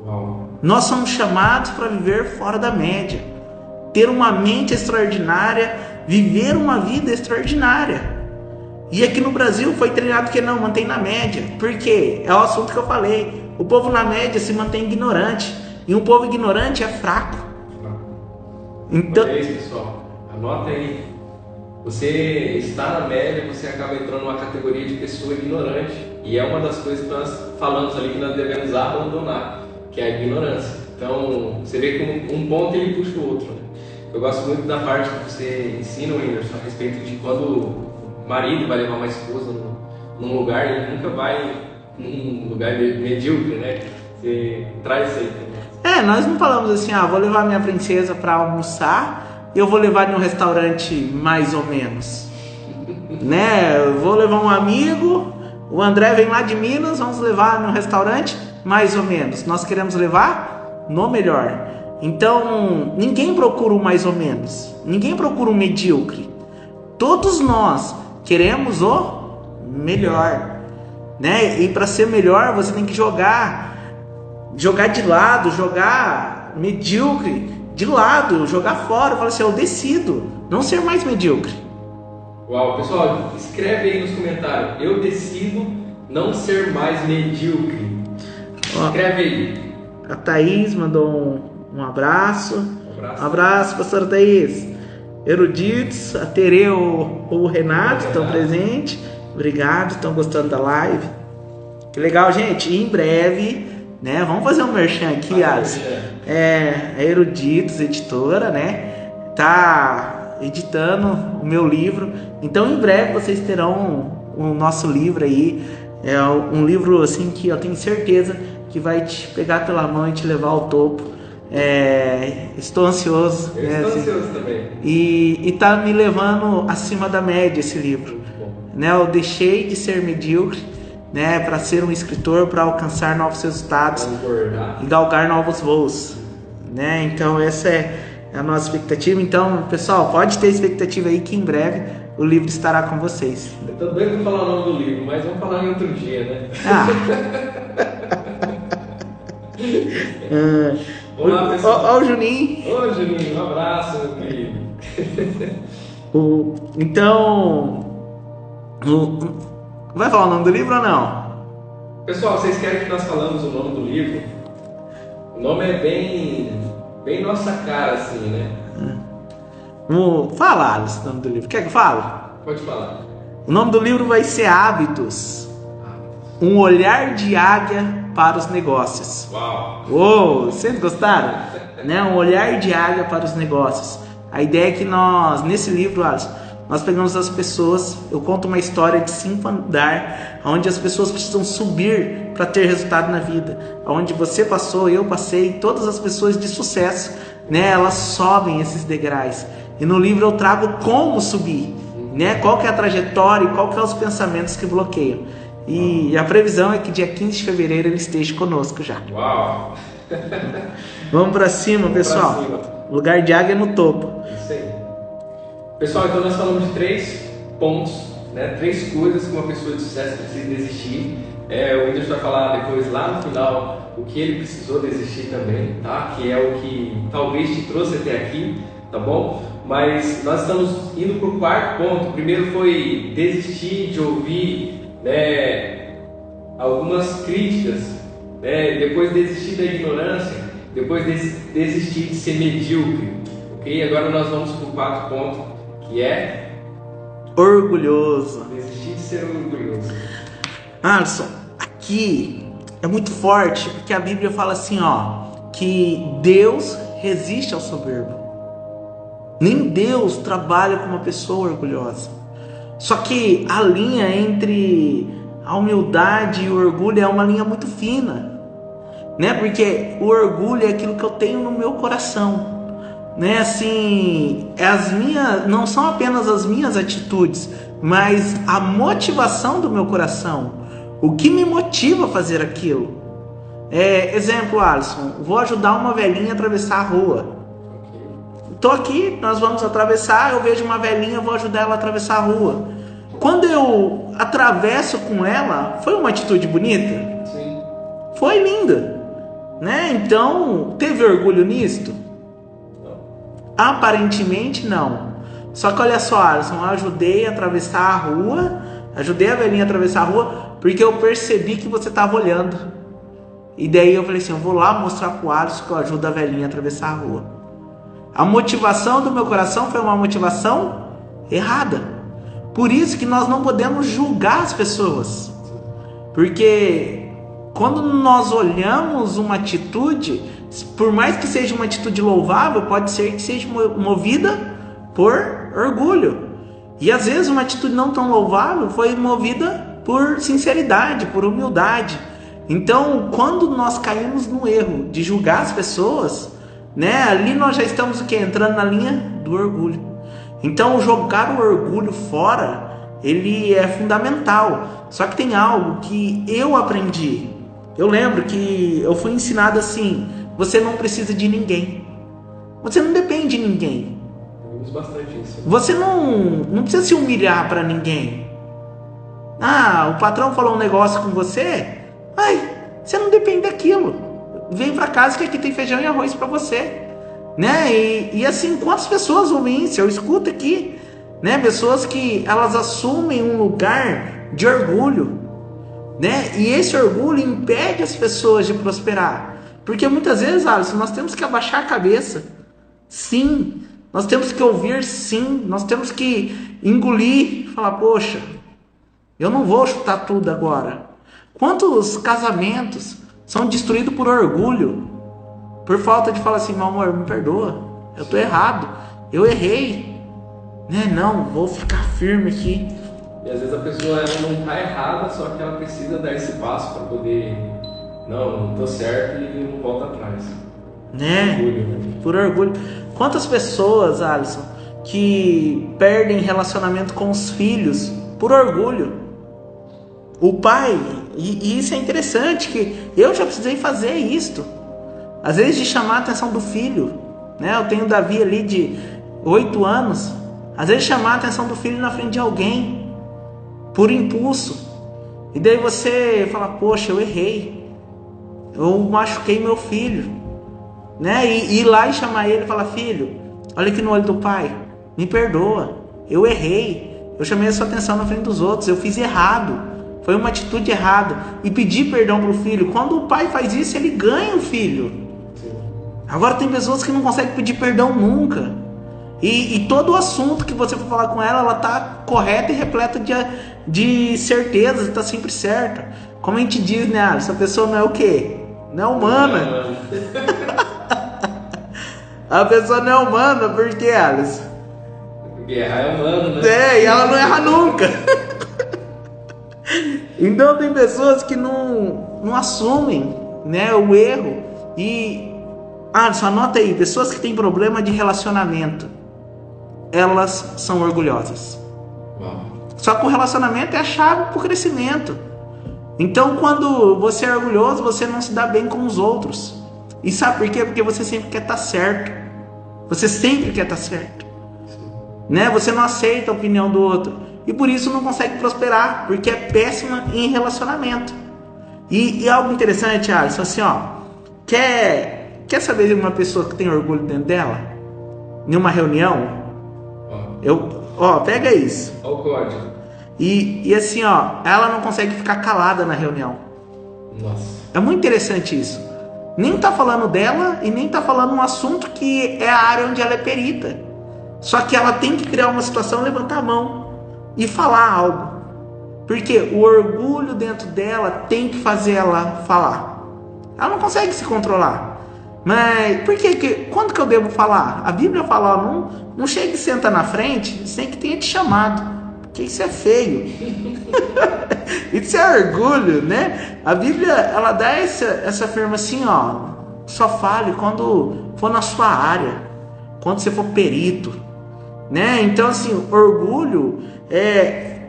Uau. Nós somos chamados para viver fora da média. Ter uma mente extraordinária, viver uma vida extraordinária. E aqui no Brasil foi treinado que não, mantém na média. Por quê? É o assunto que eu falei. O povo na média se mantém ignorante. E um povo ignorante é fraco. Então, olha isso, pessoal. Anota aí. Você está na média, você acaba entrando numa categoria de pessoa ignorante. E é uma das coisas que nós falamos ali que nós devemos abandonar, que é a ignorância. Então, você vê que um ponto ele puxa o outro. Né? Eu gosto muito da parte que você ensina, Whindersson, a respeito de quando marido vai levar uma esposa num lugar, ele nunca vai num lugar medíocre, né? Você traz isso aí também. Nós não falamos assim, vou levar minha princesa para almoçar, eu vou levar em um restaurante mais ou menos. Né? Eu vou levar um amigo, o André vem lá de Minas, vamos levar num restaurante mais ou menos. Nós queremos levar no melhor. Então, ninguém procura o mais ou menos, ninguém procura o medíocre. Todos nós queremos o melhor, né? E para ser melhor, você tem que jogar de lado, jogar medíocre de lado, jogar fora. Fala assim, eu decido não ser mais medíocre. Uau, pessoal, escreve aí nos comentários, eu decido não ser mais medíocre. Escreve aí. A Thaís mandou um abraço. Um abraço, pastora Thaís. Eruditos, a Tere ou o Renato estão presentes. Obrigado, estão gostando da live. Que legal, gente. E em breve, né? Vamos fazer um merchan aqui, Alisson. A Eruditos, editora, né? Tá editando o meu livro. Então, em breve vocês terão o nosso livro aí. É um livro assim que eu tenho certeza que vai te pegar pela mão e te levar ao topo. Estou ansioso. Eu estou ansioso também. E tá me levando acima da média esse livro. Né? Eu deixei de ser medíocre, né, para ser um escritor, para alcançar novos resultados e galgar novos voos. Né? Então essa é a nossa expectativa. Então, pessoal, pode ter expectativa aí que em breve o livro estará com vocês. Eu tô doido pra falar o nome do livro, mas vamos falar em outro dia, né? Vamos lá, pessoal. Ó o Juninho. Ô, Juninho, um abraço, meu querido. Então, vai falar o nome do livro ou não? Pessoal, vocês querem que nós falamos o nome do livro? O nome é bem nossa cara, assim, né? Fala, Alisson, o nome do livro. Quer que eu fale? Pode falar. O nome do livro vai ser Hábitos. Um olhar de águia para os negócios. Uau! Vocês gostaram? Né? Um olhar de águia para os negócios. A ideia é que nós, nesse livro, Alisson, nós pegamos as pessoas, eu conto uma história de 5 andar, onde as pessoas precisam subir para ter resultado na vida. Onde você passou, eu passei, todas as pessoas de sucesso, né? Elas sobem esses degraus. E no livro eu trago como subir, né? Qual que é a trajetória e qual que é os pensamentos que bloqueiam. E a previsão é que dia 15 de fevereiro ele esteja conosco já. Uau! Vamos para cima, pessoal. Pra cima. Lugar de águia no topo. Isso aí. Pessoal, então nós falamos de 3 pontos, né? 3 coisas que uma pessoa de sucesso precisa desistir. O Whindersson vai falar depois, lá no final, o que ele precisou desistir também, tá? Que é o que talvez te trouxe até aqui, tá bom? Mas nós estamos indo para o 4º ponto. O primeiro foi desistir de ouvir, né, algumas críticas, né? Depois desistir da ignorância, depois desistir de ser medíocre, ok? Agora nós vamos para o 4º ponto, que é orgulhoso. Desistir de ser orgulhoso. Alisson, aqui é muito forte, porque a Bíblia fala assim, que Deus resiste ao soberbo. Nem Deus trabalha com uma pessoa orgulhosa. Só que a linha entre a humildade e o orgulho é uma linha muito fina, né? Porque o orgulho é aquilo que eu tenho no meu coração, né? Assim, não são apenas as minhas atitudes, mas a motivação do meu coração. O que me motiva a fazer aquilo? Exemplo, Alisson, vou ajudar uma velhinha a atravessar a rua. Estou aqui, nós vamos atravessar, eu vejo uma velhinha, vou ajudar ela a atravessar a rua. Quando eu atravesso com ela, foi uma atitude bonita? Sim. Foi linda, né? Então, teve orgulho nisto? Não. Aparentemente não. Só que olha só, Alisson, eu ajudei a atravessar a rua, ajudei a velhinha a atravessar a rua, porque eu percebi que você estava olhando. E daí eu falei assim, eu vou lá mostrar pro Alisson que eu ajudo a velhinha a atravessar a rua. A motivação do meu coração foi uma motivação errada. Por isso que nós não podemos julgar as pessoas. Porque quando nós olhamos uma atitude, por mais que seja uma atitude louvável, pode ser que seja movida por orgulho. E às vezes uma atitude não tão louvável foi movida por sinceridade, por humildade. Então, quando nós caímos no erro de julgar as pessoas, né, ali nós já estamos o quê? Entrando na linha do orgulho. Então, jogar o orgulho fora, ele é fundamental. Só que tem algo que eu aprendi. Eu lembro que eu fui ensinado assim: você não precisa de ninguém. Você não depende de ninguém. Eu uso bastante isso. Você não precisa se humilhar para ninguém. Ah, o patrão falou um negócio com você, você não depende daquilo. Vem para casa que aqui tem feijão e arroz para você, né? E assim, quantas pessoas ouvem isso? Eu escuto aqui, né? Pessoas que elas assumem um lugar de orgulho, né? E esse orgulho impede as pessoas de prosperar, porque muitas vezes, Alisson, nós temos que abaixar a cabeça. Sim, nós temos que ouvir, sim, nós temos que engolir, falar, poxa, eu não vou chutar tudo agora. Quantos casamentos são destruídos por orgulho, por falta de falar assim, meu amor, me perdoa, eu tô errado, eu errei, né? Não, vou ficar firme aqui. E às vezes a pessoa ela não tá errada, só que ela precisa dar esse passo para poder, não tô certo e não volta atrás. Né? Orgulho, né? Por orgulho. Quantas pessoas, Alisson, que perdem relacionamento com os filhos por orgulho? O pai, e isso é interessante, que eu já precisei fazer isto, às vezes de chamar a atenção do filho, né? Eu tenho o Davi ali de 8 anos, às vezes chamar a atenção do filho na frente de alguém, por impulso, e daí você fala, poxa, eu errei, eu machuquei meu filho, né? E ir lá e chamar ele e falar, filho, olha aqui no olho do pai, me perdoa, eu errei, eu chamei a sua atenção na frente dos outros, eu fiz errado, foi uma atitude errada, e pedir perdão para o filho. Quando o pai faz isso, ele ganha o filho. Agora tem pessoas que não conseguem pedir perdão nunca, e todo o assunto que você for falar com ela, ela está correta e repleta de certeza, está sempre certa. Como a gente diz, né, essa pessoa não é o quê? Não é humana. A pessoa não é humana, por quê, Alice? Porque errar é humano, né? E ela não erra nunca. Então tem pessoas que não assumem, né, o erro. E Alisson, anota aí, pessoas que têm problema de relacionamento, elas são orgulhosas. Uau. Só que o relacionamento é a chave para o crescimento. Então quando você é orgulhoso, você não se dá bem com os outros. E sabe por quê? Porque você sempre quer estar certo. Você sempre quer estar certo, né? Você não aceita a opinião do outro, e por isso não consegue prosperar, porque é péssima em relacionamento. E algo interessante, Alisson, assim, quer saber de uma pessoa que tem orgulho dentro dela? Em uma reunião, pega isso. Olha o código. E assim, ela não consegue ficar calada na reunião. Nossa. É muito interessante isso. Nem tá falando dela e nem tá falando um assunto que é a área onde ela é perita. Só que ela tem que criar uma situação, levantar a mão e falar algo. Porque o orgulho dentro dela tem que fazer ela falar. Ela não consegue se controlar. Mas por que quando que eu devo falar? A Bíblia fala, não chega e senta na frente sem que tenha te chamado. Porque isso é feio. Isso é orgulho, né? A Bíblia, ela dá essa afirma assim, só fale quando for na sua área, quando você for perito, né? Então assim, orgulho é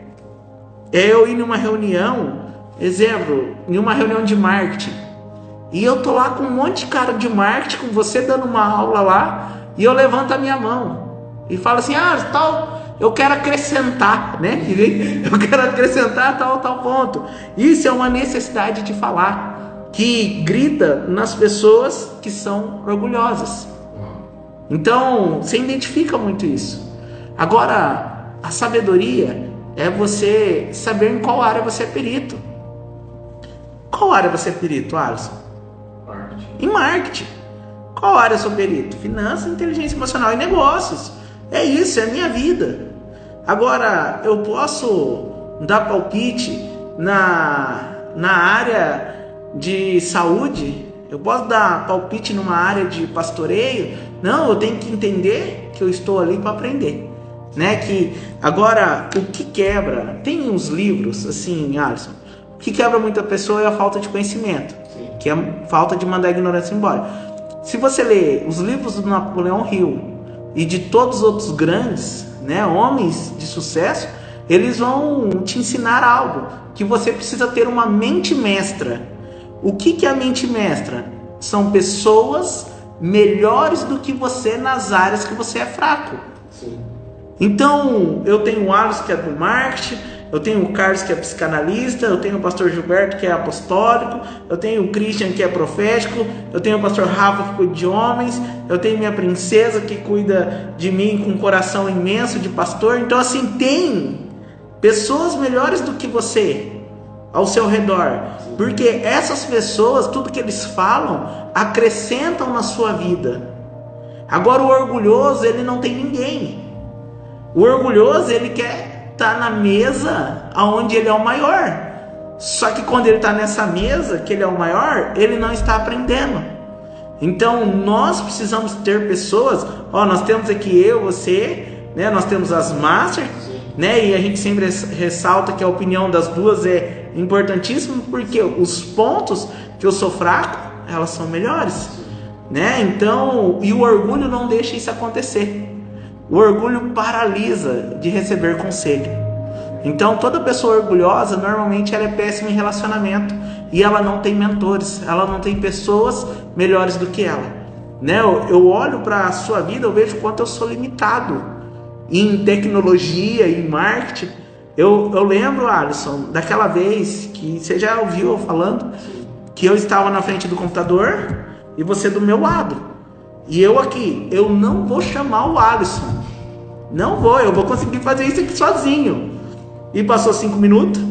eu ir numa reunião, exemplo, em uma reunião de marketing, e eu tô lá com um monte de cara de marketing, com você dando uma aula lá, e eu levanto a minha mão e falo assim, tal, eu quero acrescentar, né? Eu quero acrescentar tal ponto. Isso é uma necessidade de falar, que grita nas pessoas que são orgulhosas. Então, você identifica muito isso. Agora, a sabedoria é você saber em qual área você é perito. Qual área você é perito, Alisson? Marketing. Em marketing. Qual área eu sou perito? Finanças, inteligência emocional e negócios. É isso, é a minha vida. Agora, eu posso dar palpite na área de saúde? Eu posso dar palpite numa área de pastoreio? Não, eu tenho que entender que eu estou ali para aprender. né? Que agora o que quebra, tem uns livros assim, Alisson, o que quebra muita pessoa é a falta de conhecimento, que é a falta de mandar a ignorância embora. Se você ler os livros do Napoleão Hill e de todos os outros grandes, né, homens de sucesso, eles vão te ensinar algo, que você precisa ter uma mente mestra. O que é a mente mestra? São pessoas melhores do que você nas áreas que você é fraco. Sim. Então, eu tenho o Alisson, que é do marketing, eu tenho o Carlos, que é psicanalista, eu tenho o pastor Gilberto, que é apostólico, eu tenho o Christian, que é profético, eu tenho o pastor Rafa, que cuida de homens, eu tenho minha princesa, que cuida de mim com um coração imenso de pastor. Então, assim, tem pessoas melhores do que você ao seu redor, porque essas pessoas, tudo que eles falam, acrescentam na sua vida. Agora, o orgulhoso, ele não tem ninguém. O orgulhoso, ele quer estar na mesa onde ele é o maior. Só que quando ele está nessa mesa, que ele é o maior, ele não está aprendendo. Então, nós precisamos ter pessoas, nós temos aqui eu, você, né? Nós temos as Masters, né? E a gente sempre ressalta que a opinião das duas é importantíssima, porque os pontos que eu sou fraco, elas são melhores, né? Então, e o orgulho não deixa isso acontecer. O orgulho paralisa de receber conselho. Então, toda pessoa orgulhosa, normalmente ela é péssima em relacionamento, e ela não tem mentores, ela não tem pessoas melhores do que ela, né? Eu olho para a sua vida, eu vejo quanto eu sou limitado em tecnologia, em marketing. Eu lembro, Alisson, daquela vez que você já ouviu eu falando, que eu estava na frente do computador e você do meu lado. E eu aqui, eu não vou chamar o Alisson. Não vou, eu vou conseguir fazer isso aqui sozinho. E passou 5 minutos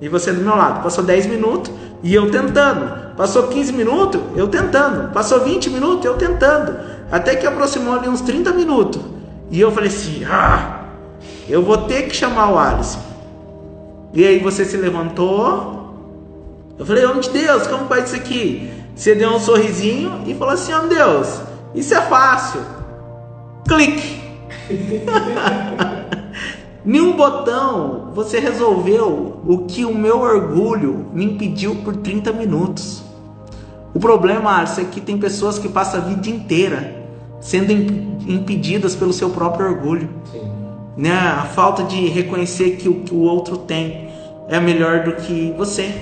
e você do meu lado. Passou 10 minutos e eu tentando. Passou 15 minutos, eu tentando. Passou 20 minutos, eu tentando. Até que aproximou ali uns 30 minutos. E eu falei assim, eu vou ter que chamar o Alisson. E aí você se levantou. Eu falei, homem de Deus, como faz isso aqui? Você deu um sorrisinho e falou assim, homem de Deus, isso é fácil. Clique. Nenhum botão você resolveu o que o meu orgulho me impediu por 30 minutos. O problema, Alisson, é que tem pessoas que passam a vida inteira sendo impedidas pelo seu próprio orgulho. Sim. Né? A falta de reconhecer que o que o outro tem é melhor do que você,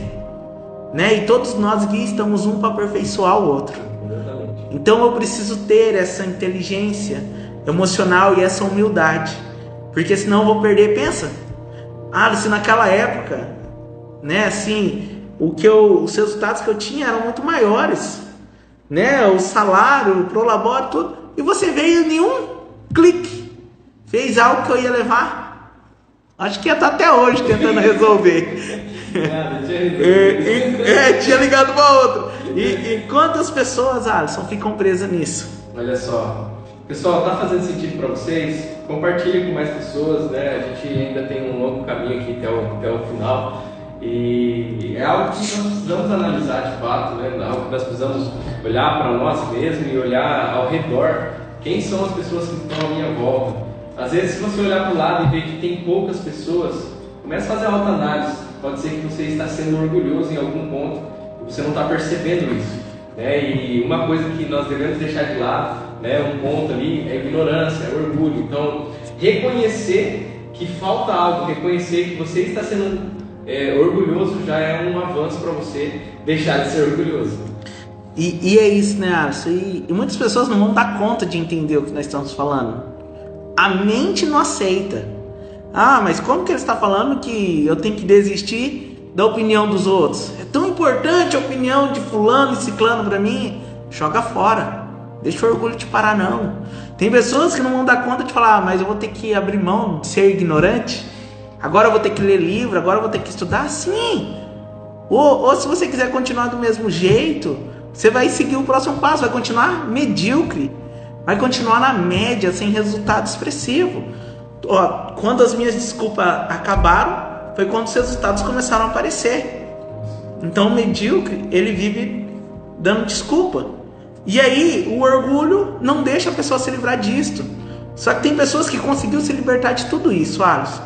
né? E todos nós aqui estamos um para aperfeiçoar o outro. Exatamente. Então eu preciso ter essa inteligência emocional e essa humildade, porque senão eu vou perder. Pensa, se naquela época, né, assim, os resultados que eu tinha eram muito maiores, né? O salário, o prolabore, tudo, e você veio em um clique, fez algo que eu ia levar, acho que ia estar até hoje tentando resolver. Tinha ligado para outro. E quantas pessoas, Alisson, ficam presas nisso? Olha só, pessoal, tá fazendo sentido para vocês? Compartilhe com mais pessoas, né? A gente ainda tem um longo caminho aqui até o final. E é algo que nós precisamos analisar de fato, né? Algo que nós precisamos olhar para nós mesmos e olhar ao redor. Quem são as pessoas que estão à minha volta? Às vezes, se você olhar para o lado e ver que tem poucas pessoas, comece a fazer autoanálise. Pode ser que você está sendo orgulhoso em algum ponto e você não está percebendo isso, né? E uma coisa que nós devemos deixar de lado, né, um ponto ali, é ignorância, é orgulho. Então, reconhecer que falta algo, reconhecer que você está sendo orgulhoso já é um avanço para você deixar de ser orgulhoso. E é isso, né, Alisson? E muitas pessoas não vão dar conta de entender o que nós estamos falando. A mente não aceita. Mas como que ele está falando que eu tenho que desistir da opinião dos outros? É tão importante a opinião de fulano e ciclano para mim? Joga fora. Deixa o orgulho te parar, não. Tem pessoas que não vão dar conta de falar, mas eu vou ter que abrir mão de ser ignorante? Agora eu vou ter que ler livro, agora eu vou ter que estudar? Sim. Ou se você quiser continuar do mesmo jeito, você vai seguir o próximo passo, vai continuar medíocre, vai continuar na média, sem resultado expressivo. Quando as minhas desculpas acabaram, foi quando os resultados começaram a aparecer. Então o medíocre, ele vive dando desculpa. E aí o orgulho não deixa a pessoa se livrar disto. Só que tem pessoas que conseguiram se libertar de tudo isso, Alisson.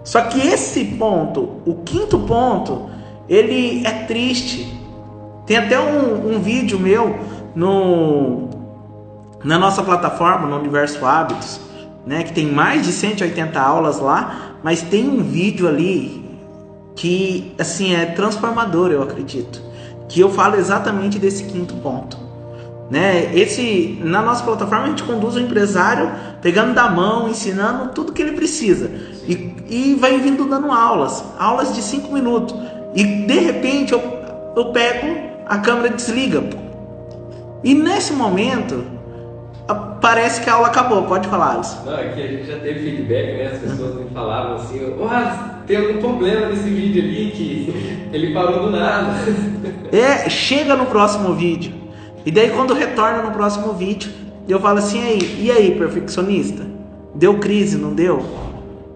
Só que esse ponto, o quinto ponto, ele é triste. Tem até um vídeo meu na nossa plataforma, no Universo Hábitos, né, que tem mais de 180 aulas lá, mas tem um vídeo ali que assim é transformador, eu acredito, que eu falo exatamente desse quinto ponto, né? Na nossa plataforma a gente conduz o empresário pegando da mão, ensinando tudo que ele precisa e vai vindo dando aulas de 5 minutos, e de repente eu pego, a câmera desliga, e nesse momento parece que a aula acabou. Pode falar, Alisson. Não, é que a gente já teve feedback, né? As pessoas me falavam assim, tem algum problema nesse vídeo ali que ele parou do nada. Chega no próximo vídeo. E daí quando retorna no próximo vídeo, eu falo assim, e aí, perfeccionista? Deu crise, não deu?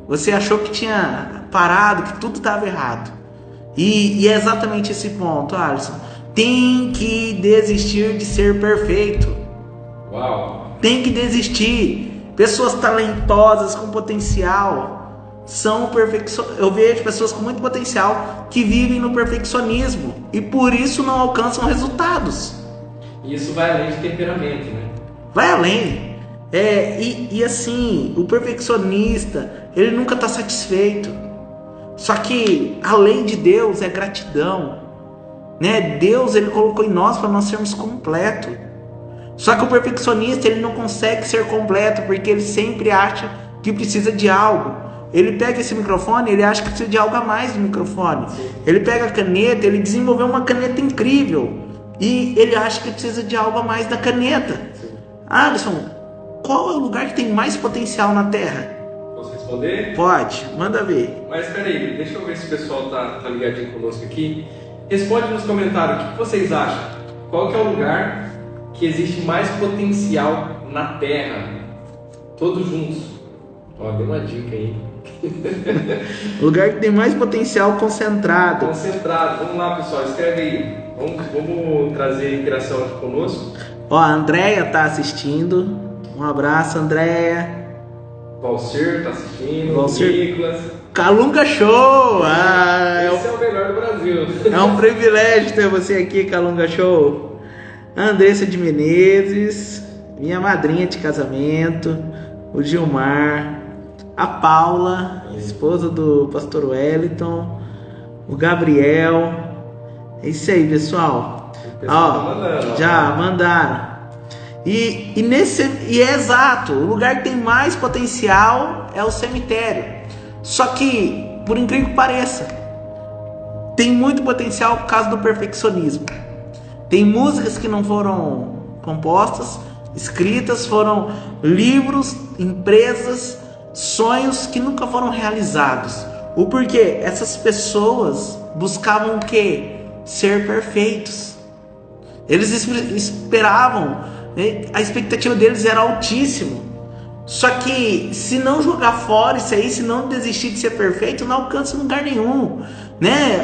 Você achou que tinha parado, que tudo estava errado. E é exatamente esse ponto, Alisson. Tem que desistir de ser perfeito. Uau! Tem que desistir. Pessoas talentosas com potencial são eu vejo pessoas com muito potencial que vivem no perfeccionismo e por isso não alcançam resultados. E isso vai além de temperamento, né? Vai além. E assim, o perfeccionista, ele nunca está satisfeito. Só que a lei de Deus é gratidão, né? Deus, ele colocou em nós para nós sermos completos. Só que o perfeccionista, ele não consegue ser completo porque ele sempre acha que precisa de algo. Ele pega esse microfone, ele acha que precisa de algo a mais do microfone. Sim. Ele pega a caneta, ele desenvolveu uma caneta incrível e ele acha que precisa de algo a mais da caneta. Sim. Alisson, qual é o lugar que tem mais potencial na Terra? Posso responder? Pode, manda ver. Mas peraí, deixa eu ver se o pessoal tá ligadinho conosco aqui. Responde nos comentários, o que vocês acham? Qual que é o lugar que existe mais potencial na Terra? Todos juntos. Ó, deu uma dica aí. O lugar que tem mais potencial concentrado. Vamos lá, pessoal, escreve aí. Vamos trazer interação aqui conosco. Ó, a Andréia tá assistindo. Um abraço, Andréia. Valcir tá assistindo. Valcir. Nicolas. Calunga Show! Esse é o melhor do Brasil. É um privilégio ter você aqui, Calunga Show. Andressa de Menezes, minha madrinha de casamento, o Gilmar, a Paula, esposa do pastor Wellington, o Gabriel. É isso aí, pessoal. Já mandaram. E é exato, o lugar que tem mais potencial é o cemitério. Só que, por incrível que pareça, tem muito potencial por causa do perfeccionismo. Tem músicas que não foram compostas, escritas, foram livros, empresas, sonhos que nunca foram realizados. O porquê? Essas pessoas buscavam o quê? Ser perfeitos. Eles esperavam, a expectativa deles era altíssima. Só que se não jogar fora isso aí, se não desistir de ser perfeito, não alcança lugar nenhum, né?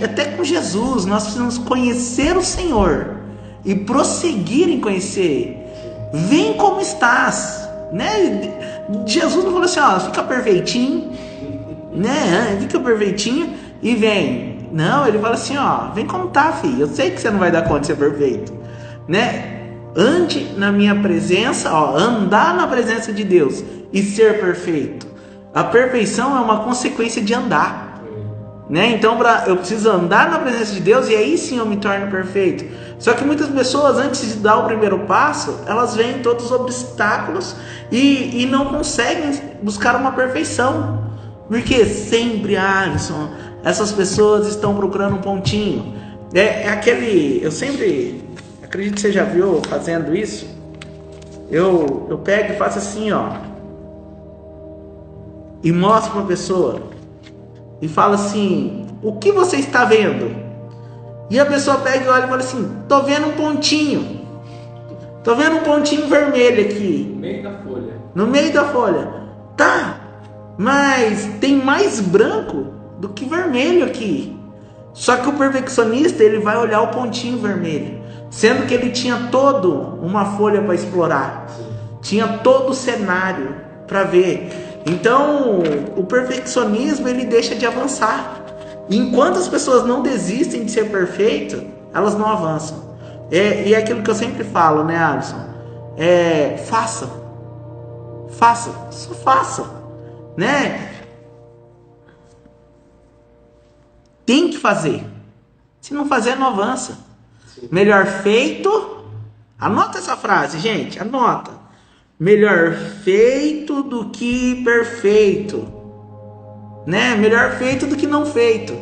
Até com Jesus nós precisamos conhecer o Senhor e prosseguir em conhecer. Vem como estás, né? Jesus não falou assim, fica perfeitinho, né? Fica perfeitinho e vem. Não, ele fala assim, vem como tá, filho. Eu sei que você não vai dar conta de ser perfeito, né? Ande na minha presença, andar na presença de Deus e ser perfeito. A perfeição é uma consequência de andar, né? Então eu preciso andar na presença de Deus e aí sim eu me torno perfeito. Só que muitas pessoas, antes de dar o primeiro passo, elas veem todos os obstáculos e não conseguem buscar uma perfeição. Porque sempre, Alisson, essas pessoas estão procurando um pontinho. Eu sempre... Acredito que você já viu fazendo isso. Eu pego e faço assim, e mostro para a pessoa e falo assim: o que você está vendo? E a pessoa pega e olha e fala assim: tô vendo um pontinho. Tô vendo um pontinho vermelho aqui. No meio da folha. No meio da folha. Tá, mas tem mais branco do que vermelho aqui. Só que o perfeccionista, ele vai olhar o pontinho vermelho, sendo que ele tinha todo uma folha para explorar. tinha todo o cenário para ver. Então, o perfeccionismo ele deixa de avançar. Enquanto as pessoas não desistem de ser perfeito, elas não avançam. E é aquilo que eu sempre falo, né, Alisson? Faça, só faça, né? Tem que fazer. Se não fazer, não avança. Sim. Melhor feito. Anota essa frase, gente. Anota. Melhor feito do que perfeito, né? Melhor feito do que não feito.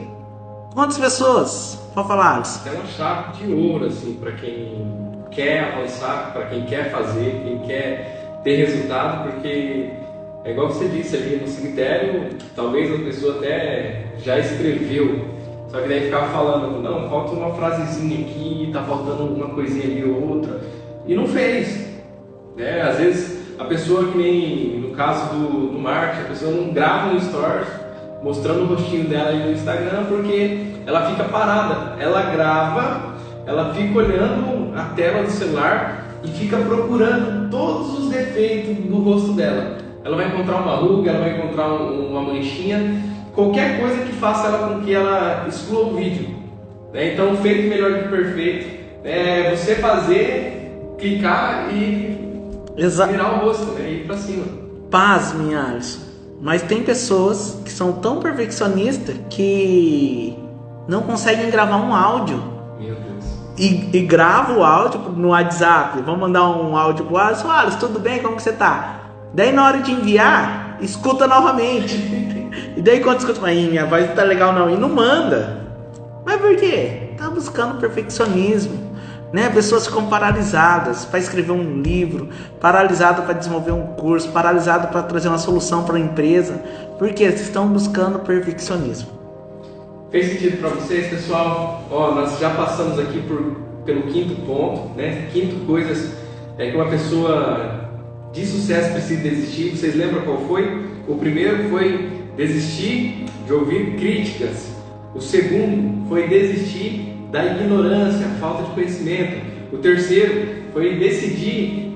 Quantas pessoas? Pode falar, Alisson. É uma chave de ouro, assim, para quem quer avançar, para quem quer fazer, quem quer ter resultado, porque é igual você disse ali no cemitério, talvez a pessoa até já escreveu, só que daí ficava falando, não, falta uma frasezinha aqui, tá faltando uma coisinha ali ou outra, e não fez. Às vezes a pessoa, que nem no caso do marketing, a pessoa não grava no stories mostrando o rostinho dela aí no Instagram porque ela fica parada, ela grava, ela fica olhando a tela do celular e fica procurando todos os defeitos do rosto dela. Ela vai encontrar uma ruga, ela vai encontrar uma manchinha, qualquer coisa que faça ela com que ela exclua o vídeo. Então, feito melhor que perfeito é você fazer, clicar e virar o rosto, e ir pra cima. Pasmem, Alisson. Mas tem pessoas que são tão perfeccionistas que não conseguem gravar um áudio. Meu Deus. E grava o áudio no WhatsApp. Vamos mandar um áudio pro Alisson. Alisson, tudo bem? Como que você tá? Daí na hora de enviar, escuta novamente. E daí quando escuta, minha voz não tá legal não. E não manda. Mas por quê? Tá buscando perfeccionismo. Pessoas ficam paralisadas para escrever um livro, paralisadas para desenvolver um curso, paralisadas para trazer uma solução para a empresa, porque eles estão buscando perfeccionismo. Fez sentido para vocês, pessoal? Nós já passamos aqui pelo quinto ponto, Quinto coisas que uma pessoa de sucesso precisa desistir. Vocês lembram qual foi? O primeiro foi desistir de ouvir críticas. O segundo foi desistir da ignorância, falta de conhecimento. O terceiro foi desistir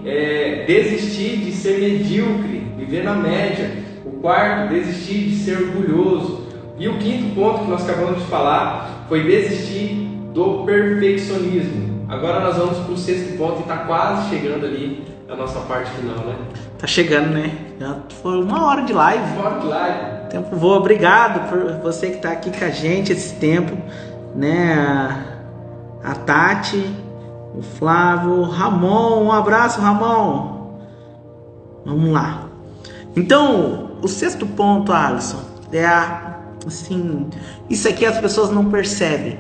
de ser medíocre, viver na média. O quarto, desistir de ser orgulhoso. E o quinto ponto que nós acabamos de falar foi desistir do perfeccionismo. Agora nós vamos para o sexto ponto e está quase chegando ali a nossa parte final, né? Tá chegando, né? Já foi 1 hora de live. 1 hora de live. Tempo voa. Obrigado por você que está aqui com a gente esse tempo, A Tati, o Flávio, o Ramon, um abraço, Ramon. Vamos lá. Então, o sexto ponto, Alisson, isso aqui as pessoas não percebem.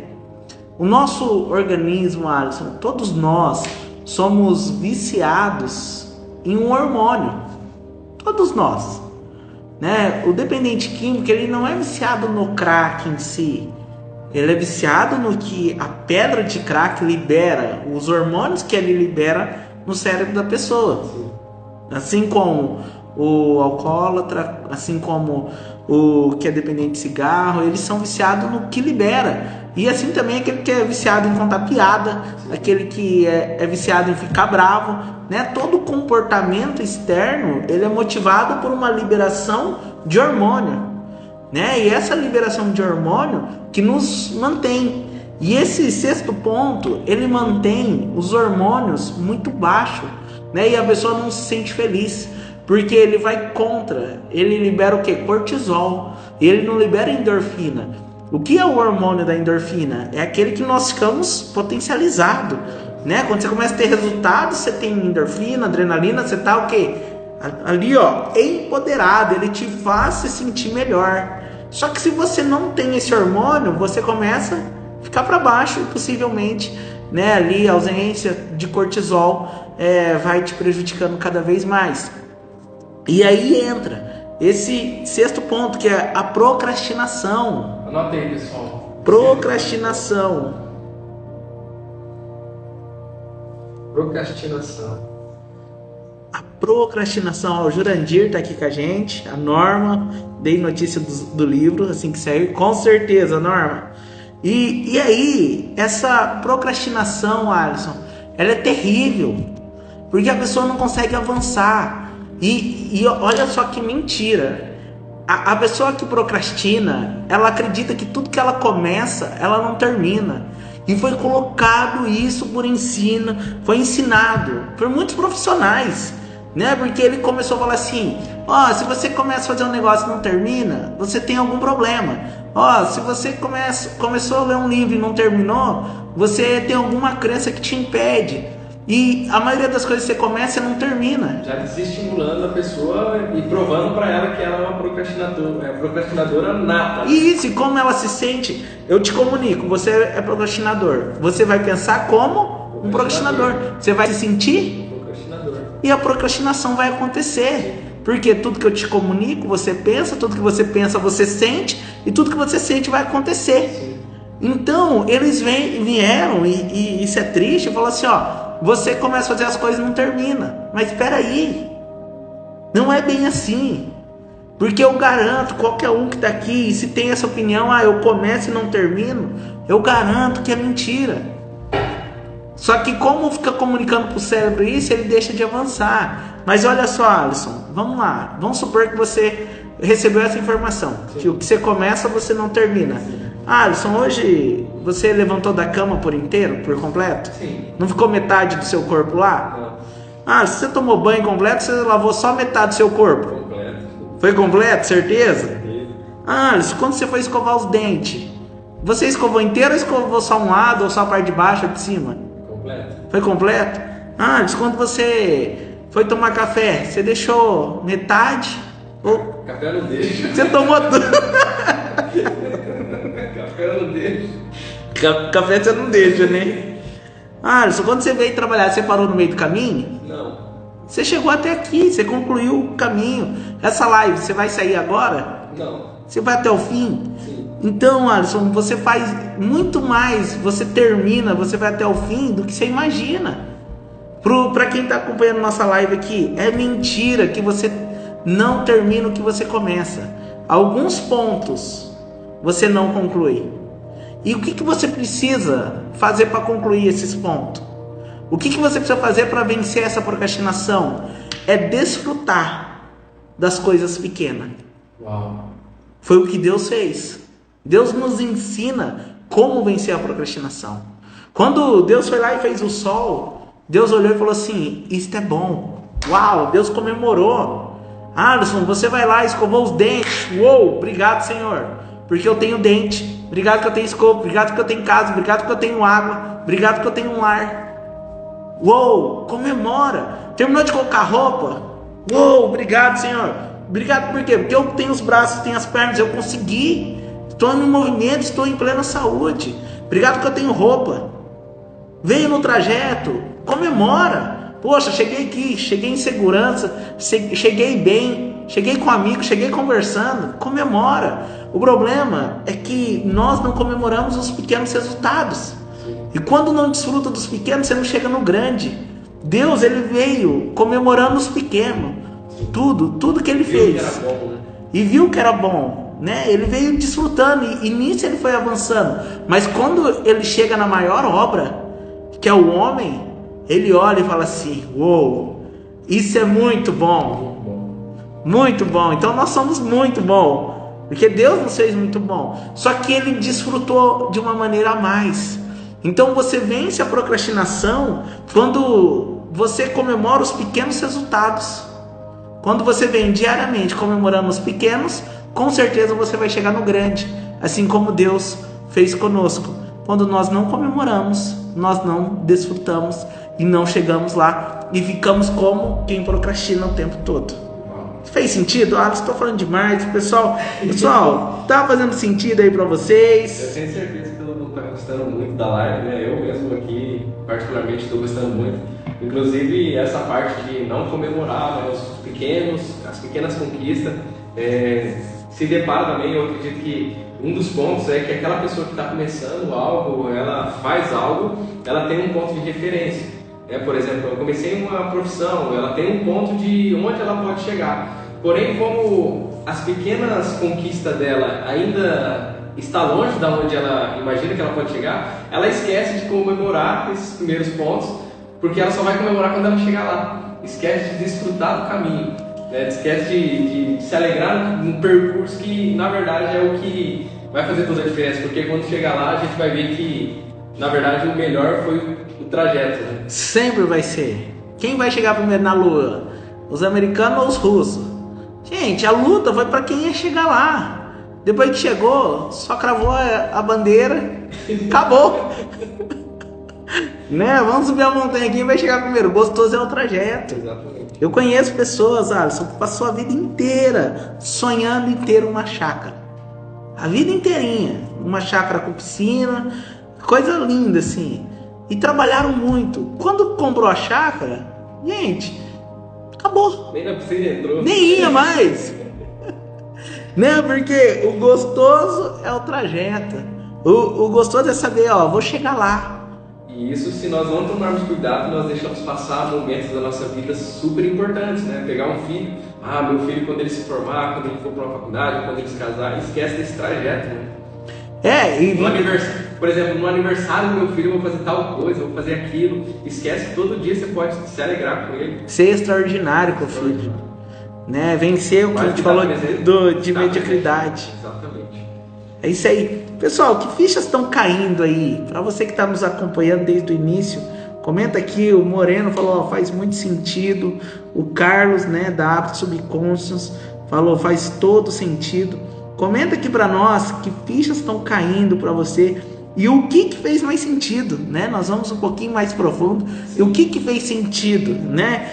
O nosso organismo, Alisson, todos nós somos viciados em um hormônio. Todos nós, O dependente químico, ele não é viciado no crack em si. Ele é viciado no que a pedra de crack libera, os hormônios que ele libera no cérebro da pessoa. Assim como o alcoólatra, assim como o que é dependente de cigarro, eles são viciados no que libera. E assim também aquele que é viciado em contar piada, aquele que é viciado em ficar bravo, Todo comportamento externo, ele é motivado por uma liberação de hormônio. E essa liberação de hormônio que nos mantém. E esse sexto ponto, ele mantém os hormônios muito baixos, E a pessoa não se sente feliz, porque ele vai contra. Ele libera o quê? Cortisol. Ele não libera endorfina. O que é o hormônio da endorfina? É aquele que nós ficamos potencializados, Quando você começa a ter resultados, você tem endorfina, adrenalina, você tá o quê? Ali, empoderado. Ele te faz se sentir melhor. Só que se você não tem esse hormônio, você começa a ficar para baixo e possivelmente, ali a ausência de cortisol vai te prejudicando cada vez mais. E aí entra esse sexto ponto, que é a procrastinação. Anota aí, pessoal. Procrastinação. A procrastinação. O Jurandir está aqui com a gente, a Norma, dei notícia do livro assim que sair, com certeza, Norma. E aí, essa procrastinação, Alisson, ela é terrível. Porque a pessoa não consegue avançar. E olha só que mentira. A pessoa que procrastina, ela acredita que tudo que ela começa, ela não termina. E foi colocado isso por ensino, foi ensinado por muitos profissionais, né? Porque ele começou a falar assim: ó, se você começa a fazer um negócio e não termina, você tem algum problema. Ó, se você começou a ler um livro e não terminou, você tem alguma crença que te impede. E a maioria das coisas que você começa, você não termina. Já desestimulando a pessoa e provando para ela que ela é uma procrastinadora nata. Isso, e como ela se sente? Eu te comunico, você é procrastinador. Você vai pensar como um procrastinador. Você vai se sentir procrastinador. E a procrastinação vai acontecer. Porque tudo que eu te comunico, você pensa, tudo que você pensa, você sente, e tudo que você sente vai acontecer. Sim. Então, eles vieram, e isso é triste, e falaram assim, ó, você começa a fazer as coisas e não termina. Mas espera aí, não é bem assim. Porque eu garanto, qualquer um que está aqui, e se tem essa opinião, eu começo e não termino, eu garanto que é mentira. Só que como fica comunicando para o cérebro isso, ele deixa de avançar. Mas olha só, Alisson, vamos lá. Vamos supor que você recebeu essa informação. Sim. Que o que você começa, você não termina. Alisson, hoje você levantou da cama por inteiro, por completo? Sim. Não ficou metade do seu corpo lá? Não. Se você tomou banho completo, você lavou só metade do seu corpo? Completo. Foi completo, certeza? Sim. Alisson, quando você foi escovar os dentes, você escovou inteiro ou escovou só um lado, ou só a parte de baixo ou de cima? Completo. Foi completo? Alisson, quando você foi tomar café, você deixou metade? Ou... Café eu não deixo. Você tomou tudo? Café eu não deixo. Café você não deixa, né? Alisson, quando você veio trabalhar, você parou no meio do caminho? Não. Você chegou até aqui, você concluiu o caminho. Essa live, você vai sair agora? Não. Você vai até o fim? Sim. Então, Alisson, você faz muito mais, você termina, você vai até o fim do que você imagina. Para quem está acompanhando nossa live aqui, é mentira que você não termina o que você começa. Alguns pontos você não conclui. E o que você precisa fazer para concluir esses pontos? O que você precisa fazer para vencer essa procrastinação? É desfrutar das coisas pequenas. Uau. Foi o que Deus fez. Deus nos ensina como vencer a procrastinação. Quando Deus foi lá e fez o sol, Deus olhou e falou assim: isto é bom. Uau, Deus comemorou. Alisson, você vai lá e escovou os dentes. Uou, obrigado, Senhor, porque eu tenho dente. Obrigado que eu tenho escova. Obrigado que eu tenho casa. Obrigado que eu tenho água. Obrigado que eu tenho um lar. Uou, comemora. Terminou de colocar roupa. Uou, obrigado, Senhor. Obrigado por quê? Porque eu tenho os braços, tenho as pernas, eu consegui. Estou em movimento, estou em plena saúde. Obrigado que eu tenho roupa. Veio no trajeto, comemora. Poxa, cheguei aqui, cheguei em segurança, cheguei bem, cheguei com amigos, cheguei conversando. Comemora. O problema é que nós não comemoramos os pequenos resultados. E quando não desfruta dos pequenos, você não chega no grande. Deus, ele veio comemorando os pequenos. Tudo que ele fez. Que era bom, né? E viu que era bom, né? Ele veio desfrutando e nisso ele foi avançando. Mas quando ele chega na maior obra, que é o homem, ele olha e fala assim: uou, isso é muito bom. Muito bom. Então nós somos muito bom, porque Deus nos fez muito bom. Só que ele desfrutou de uma maneira a mais. Então você vence a procrastinação quando você comemora os pequenos resultados. Quando você vem diariamente comemorando os pequenos, com certeza você vai chegar no grande. Assim como Deus fez conosco. Quando nós não comemoramos, nós não desfrutamos e não chegamos lá. E ficamos como quem procrastina o tempo todo. Fez sentido? Estou falando demais. Pessoal, tá fazendo sentido aí para vocês? Eu tenho certeza que todo mundo está gostando muito da live, né? Eu mesmo aqui, particularmente, estou gostando muito. Inclusive, essa parte de não comemorar, né, as pequenas conquistas, se depara também, eu acredito que um dos pontos é que aquela pessoa que está começando algo, ela faz algo, ela tem um ponto de referência. Por exemplo, eu comecei uma profissão, ela tem um ponto de onde ela pode chegar. Porém, como as pequenas conquistas dela ainda está longe de onde ela imagina que ela pode chegar, ela esquece de comemorar esses primeiros pontos, porque ela só vai comemorar quando ela chegar lá. Esquece de desfrutar do caminho, né? Esquece de se alegrar num percurso que na verdade é o que vai fazer toda a diferença, porque quando chegar lá a gente vai ver que na verdade o melhor foi o trajeto, né? Sempre vai ser. Quem vai chegar primeiro na Lua? Os americanos ou os russos? Gente, a luta foi para quem ia chegar lá. Depois que chegou, só cravou a bandeira, acabou. Né? Vamos subir a montanha, quem vai chegar primeiro? Gostoso é o trajeto. Exatamente. Eu conheço pessoas, Alisson, que passou a vida inteira sonhando em ter uma chácara. A vida inteirinha. Uma chácara com piscina, coisa linda assim. E trabalharam muito. Quando comprou a chácara, gente, acabou. Nem na piscina entrou. Nem ia mais. Né? Porque o gostoso é o trajeto. O gostoso é saber, ó, vou chegar lá. E isso, se nós não tomarmos cuidado, nós deixamos passar momentos da nossa vida super importantes, né? Pegar um filho, meu filho quando ele se formar, quando ele for para uma faculdade, quando ele se casar, esquece desse trajeto, né? No aniversário, por exemplo, no aniversário do meu filho eu vou fazer tal coisa, eu vou fazer aquilo. Esquece, todo dia você pode se alegrar com ele. Ser extraordinário com o filho. Né? Vencer o que a gente falou de mediocridade. Exatamente. É isso aí. Pessoal, que fichas estão caindo aí? Para você que está nos acompanhando desde o início, comenta aqui. O Moreno falou, faz muito sentido. O Carlos, né, da Hábitos Subconscious, falou, faz todo sentido. Comenta aqui para nós que fichas estão caindo para você e o que fez mais sentido, né? Nós vamos um pouquinho mais profundo. E o que fez sentido, né?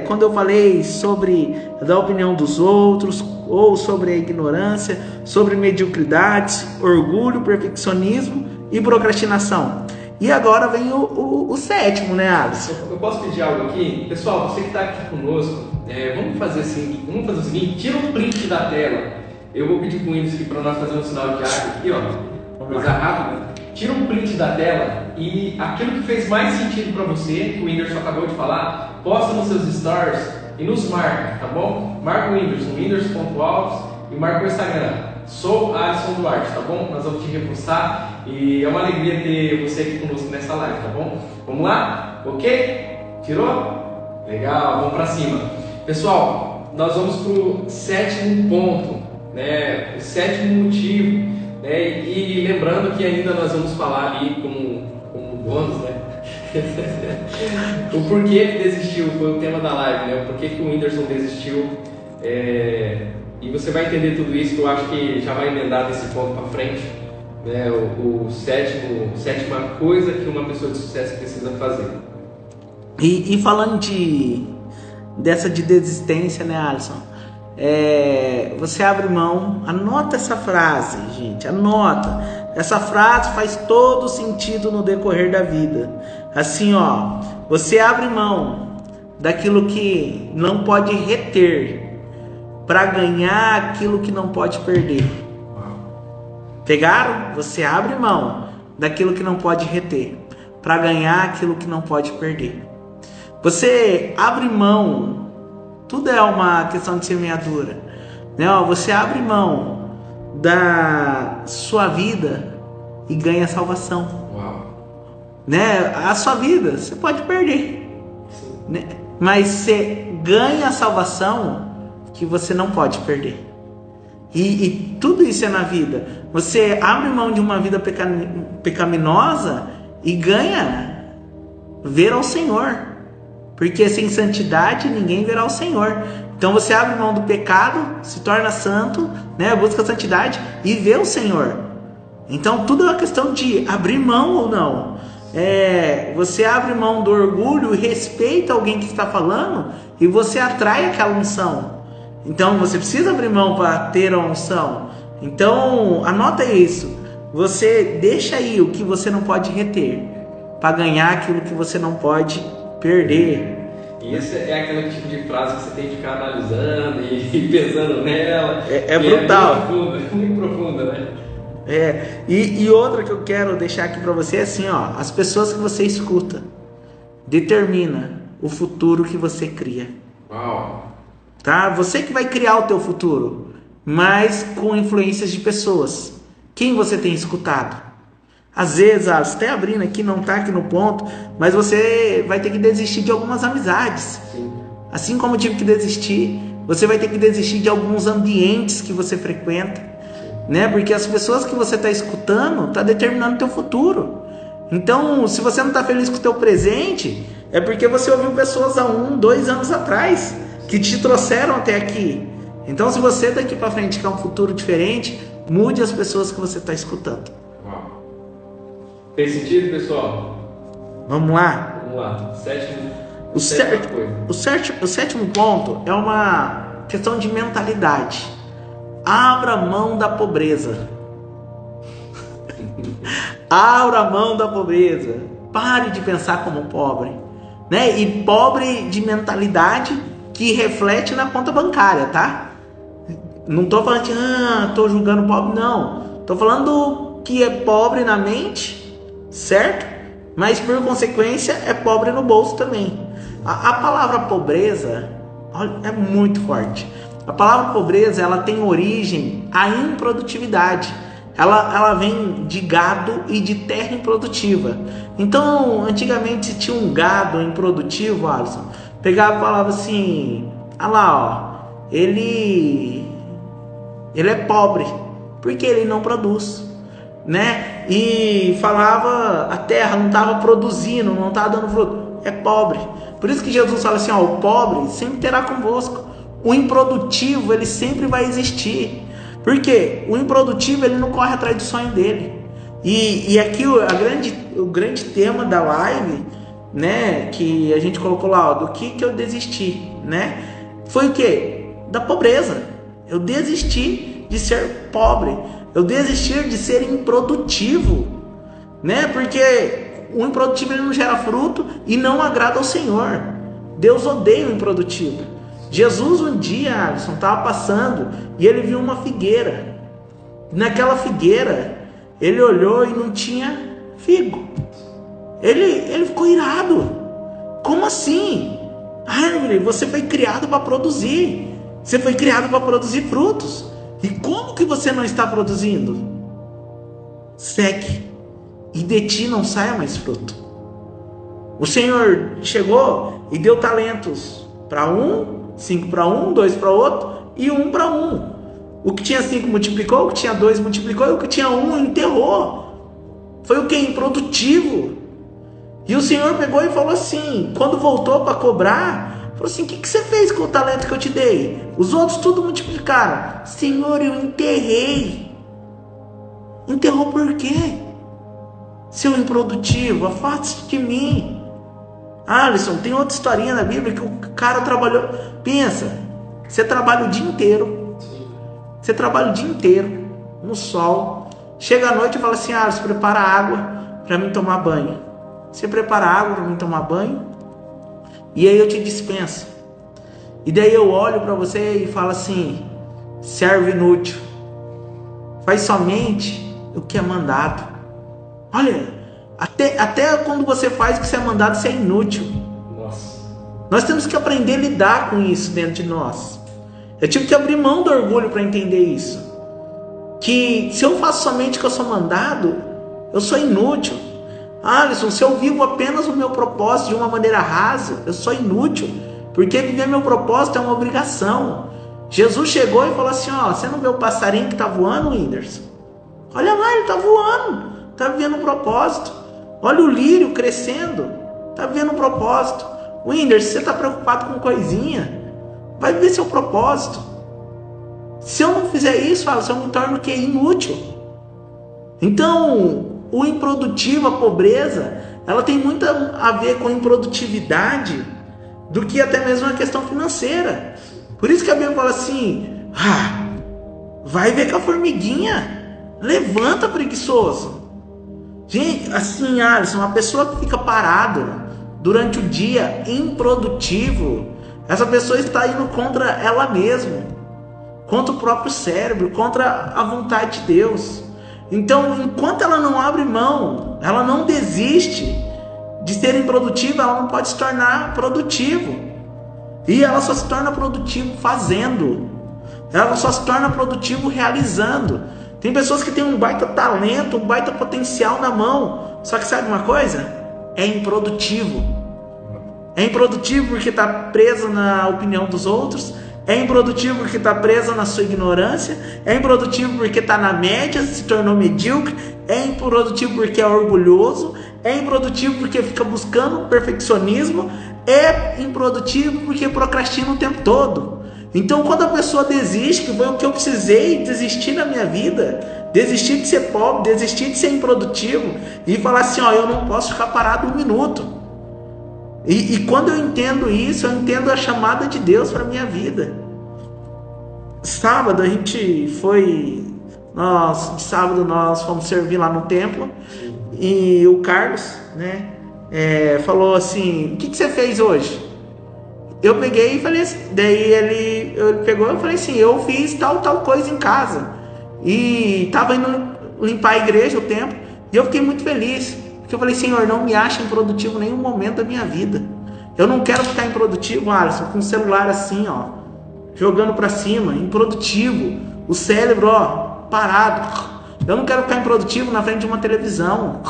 Quando eu falei sobre da opinião dos outros, ou sobre a ignorância, sobre mediocridade, orgulho, perfeccionismo e procrastinação. E agora vem o sétimo, né, Alisson? Eu posso pedir algo aqui? Pessoal, você que está aqui conosco, vamos fazer o seguinte, tira um print da tela. Eu vou pedir com o Whindersson aqui para nós fazer um sinal de água aqui, ó. Coisa rápida. Tira um print da tela e aquilo que fez mais sentido para você, que o Whindersson acabou de falar, posta nos seus stories e nos marca, tá bom? Marca o Whindersson, Whindersson.alves, e marca o Instagram. Sou Alisson Duarte, tá bom? Nós vamos te repostar e é uma alegria ter você aqui conosco nessa live, tá bom? Vamos lá? Ok? Tirou? Legal, vamos para cima. Pessoal, nós vamos pro sétimo ponto. Né, o sétimo motivo, né, e lembrando que ainda nós vamos falar ali como bônus, né, o porquê ele desistiu, foi o tema da live, né, o porquê que o Whindersson desistiu, e você vai entender tudo isso, que eu acho que já vai emendar desse ponto para frente, né, sétima coisa que uma pessoa de sucesso precisa fazer. E falando dessa de desistência, né, Alisson? Você abre mão, anota essa frase, gente, anota. Essa frase faz todo sentido no decorrer da vida. Assim, ó, você abre mão daquilo que não pode reter para ganhar aquilo que não pode perder. Pegaram? Você abre mão daquilo que não pode reter para ganhar aquilo que não pode perder. Você abre mão. Tudo é uma questão de semeadura, né? Você abre mão da sua vida e ganha salvação. Uau. Né? A sua vida você pode perder, né? Mas você ganha a salvação que você não pode perder. E tudo isso é na vida. Você abre mão de uma vida pecaminosa e ganha ver ao Senhor. Porque sem santidade ninguém verá o Senhor. Então você abre mão do pecado, se torna santo, né? Busca a santidade e vê o Senhor. Então tudo é uma questão de abrir mão ou não. Você abre mão do orgulho e respeita alguém que está falando e você atrai aquela unção. Então você precisa abrir mão para ter a unção. Então anota isso. Você deixa aí o que você não pode reter para ganhar aquilo que você não pode perder. E esse é aquele tipo de frase que você tem que ficar analisando e pensando nela. É brutal. É muito profunda, né? E outra que eu quero deixar aqui para você é assim, ó, as pessoas que você escuta determina o futuro que você cria. Uau. Tá? Você que vai criar o teu futuro, mas com influências de pessoas. Quem você tem escutado? Às vezes, até abrindo aqui, não está aqui no ponto, mas você vai ter que desistir de algumas amizades. Sim. Assim como eu tive que desistir, você vai ter que desistir de alguns ambientes que você frequenta, né? Porque as pessoas que você está escutando estão determinando o teu futuro. Então, se você não está feliz com o teu presente, é porque você ouviu pessoas há 1, 2 anos atrás que te trouxeram até aqui. Então, se você daqui para frente quer um futuro diferente, mude as pessoas que você está escutando. Fez sentido, pessoal? Vamos lá? Vamos lá. O sétimo ponto é uma questão de mentalidade. Abra mão da pobreza. Abra mão da pobreza. Pare de pensar como pobre, né? E pobre de mentalidade que reflete na conta bancária, tá? Não estou falando que estou julgando pobre, não. Estou falando que é pobre na mente, certo? Mas por consequência é pobre no bolso também. A palavra pobreza, olha, é muito forte. A palavra pobreza, ela tem origem à improdutividade. Ela vem de gado e de terra improdutiva. Então, antigamente se tinha um gado improdutivo, Alisson, pegava e falava assim: ah lá, ó, ele é pobre porque ele não produz, né? E falava, a terra não estava produzindo, não estava dando fruto, é pobre. Por isso que Jesus fala assim, ó, o pobre sempre terá convosco. O improdutivo, ele sempre vai existir. Por quê? O improdutivo, ele não corre atrás do sonho dele. E aqui o grande tema da live, né, que a gente colocou lá, ó, do que eu desisti, né? Foi o quê? Da pobreza. Eu desisti de ser pobre. Eu desisti de ser improdutivo, né? Porque o improdutivo, ele não gera fruto e não agrada ao Senhor. Deus odeia o improdutivo. Jesus um dia, Alisson, estava passando e ele viu uma figueira. Naquela figueira, ele olhou e não tinha figo. Ele ficou irado. Como assim? Árvore, você foi criado para produzir. Você foi criado para produzir frutos. E como que você não está produzindo? Seque, e de ti não saia mais fruto. O Senhor chegou e deu talentos para um, 5 para um, 2 para outro e 1 para um. O que tinha 5 multiplicou, o que tinha 2 multiplicou, e o que tinha 1 enterrou. Foi o que? Improdutivo. E o Senhor pegou e falou assim, quando voltou para cobrar, falou assim: o que você fez com o talento que eu te dei? Os outros tudo multiplicaram. Senhor, eu enterrei. Enterrou por quê? Seu improdutivo, afaste-se de mim. Alisson, tem outra historinha na Bíblia que o cara trabalhou. Pensa, você trabalha o dia inteiro. Você trabalha o dia inteiro no sol. Chega à noite e fala assim: Alisson, prepara água para mim tomar banho. Você prepara água para mim tomar banho, e aí eu te dispenso. E daí eu olho para você e falo assim: servo inútil, faz somente o que é mandado. Olha, até quando você faz o que você é mandado, você é inútil. Nossa. Nós temos que aprender a lidar com isso dentro de nós. Eu tive que abrir mão do orgulho para entender isso. Que se eu faço somente o que eu sou mandado, eu sou inútil. Alisson, se eu vivo apenas o meu propósito de uma maneira rasa, eu sou inútil. Porque viver meu propósito é uma obrigação. Jesus chegou e falou assim: ó, você não vê o passarinho que está voando, Whindersson? Olha lá, ele está voando. Está vivendo um propósito. Olha o lírio crescendo. Está vivendo um propósito. Whindersson, você está preocupado com coisinha? Vai viver seu propósito. Se eu não fizer isso, eu me torno o quê? Inútil. Então, o improdutivo, a pobreza, ela tem muito a ver com improdutividade do que até mesmo a questão financeira. Por isso que a Bíblia fala assim: vai ver com a formiguinha, levanta, preguiçoso. Gente, assim, Alisson, uma pessoa que fica parada durante o dia, improdutivo, essa pessoa está indo contra ela mesma, contra o próprio cérebro, contra a vontade de Deus. Então, enquanto ela não abre mão, ela não desiste de ser improdutiva, ela não pode se tornar produtivo. E ela só se torna produtivo fazendo. Ela só se torna produtivo realizando. Tem pessoas que têm um baita talento, um baita potencial na mão. Só que sabe uma coisa? É improdutivo. É improdutivo porque está preso na opinião dos outros. É improdutivo porque está preso na sua ignorância. É improdutivo porque está na média, se tornou medíocre. É improdutivo porque é orgulhoso. É improdutivo porque fica buscando perfeccionismo. É improdutivo porque procrastina o tempo todo. Então, quando a pessoa desiste, que foi o que eu precisei desistir na minha vida, desistir de ser pobre, desistir de ser improdutivo e falar assim, ó, eu não posso ficar parado um minuto. E quando eu entendo isso, eu entendo a chamada de Deus para minha vida. Sábado a gente foi, de sábado nós fomos servir lá no templo e o Carlos, né, falou assim, o que você fez hoje? Eu peguei e falei assim, daí ele pegou e falei assim, eu fiz tal coisa em casa e estava indo limpar a igreja, o templo, e eu fiquei muito feliz, porque eu falei, Senhor, não me acha improdutivo em nenhum momento da minha vida. Eu não quero ficar improdutivo, Alisson, com o celular assim, ó, jogando para cima, improdutivo, o cérebro, ó, parado. Eu não quero ficar improdutivo na frente de uma televisão.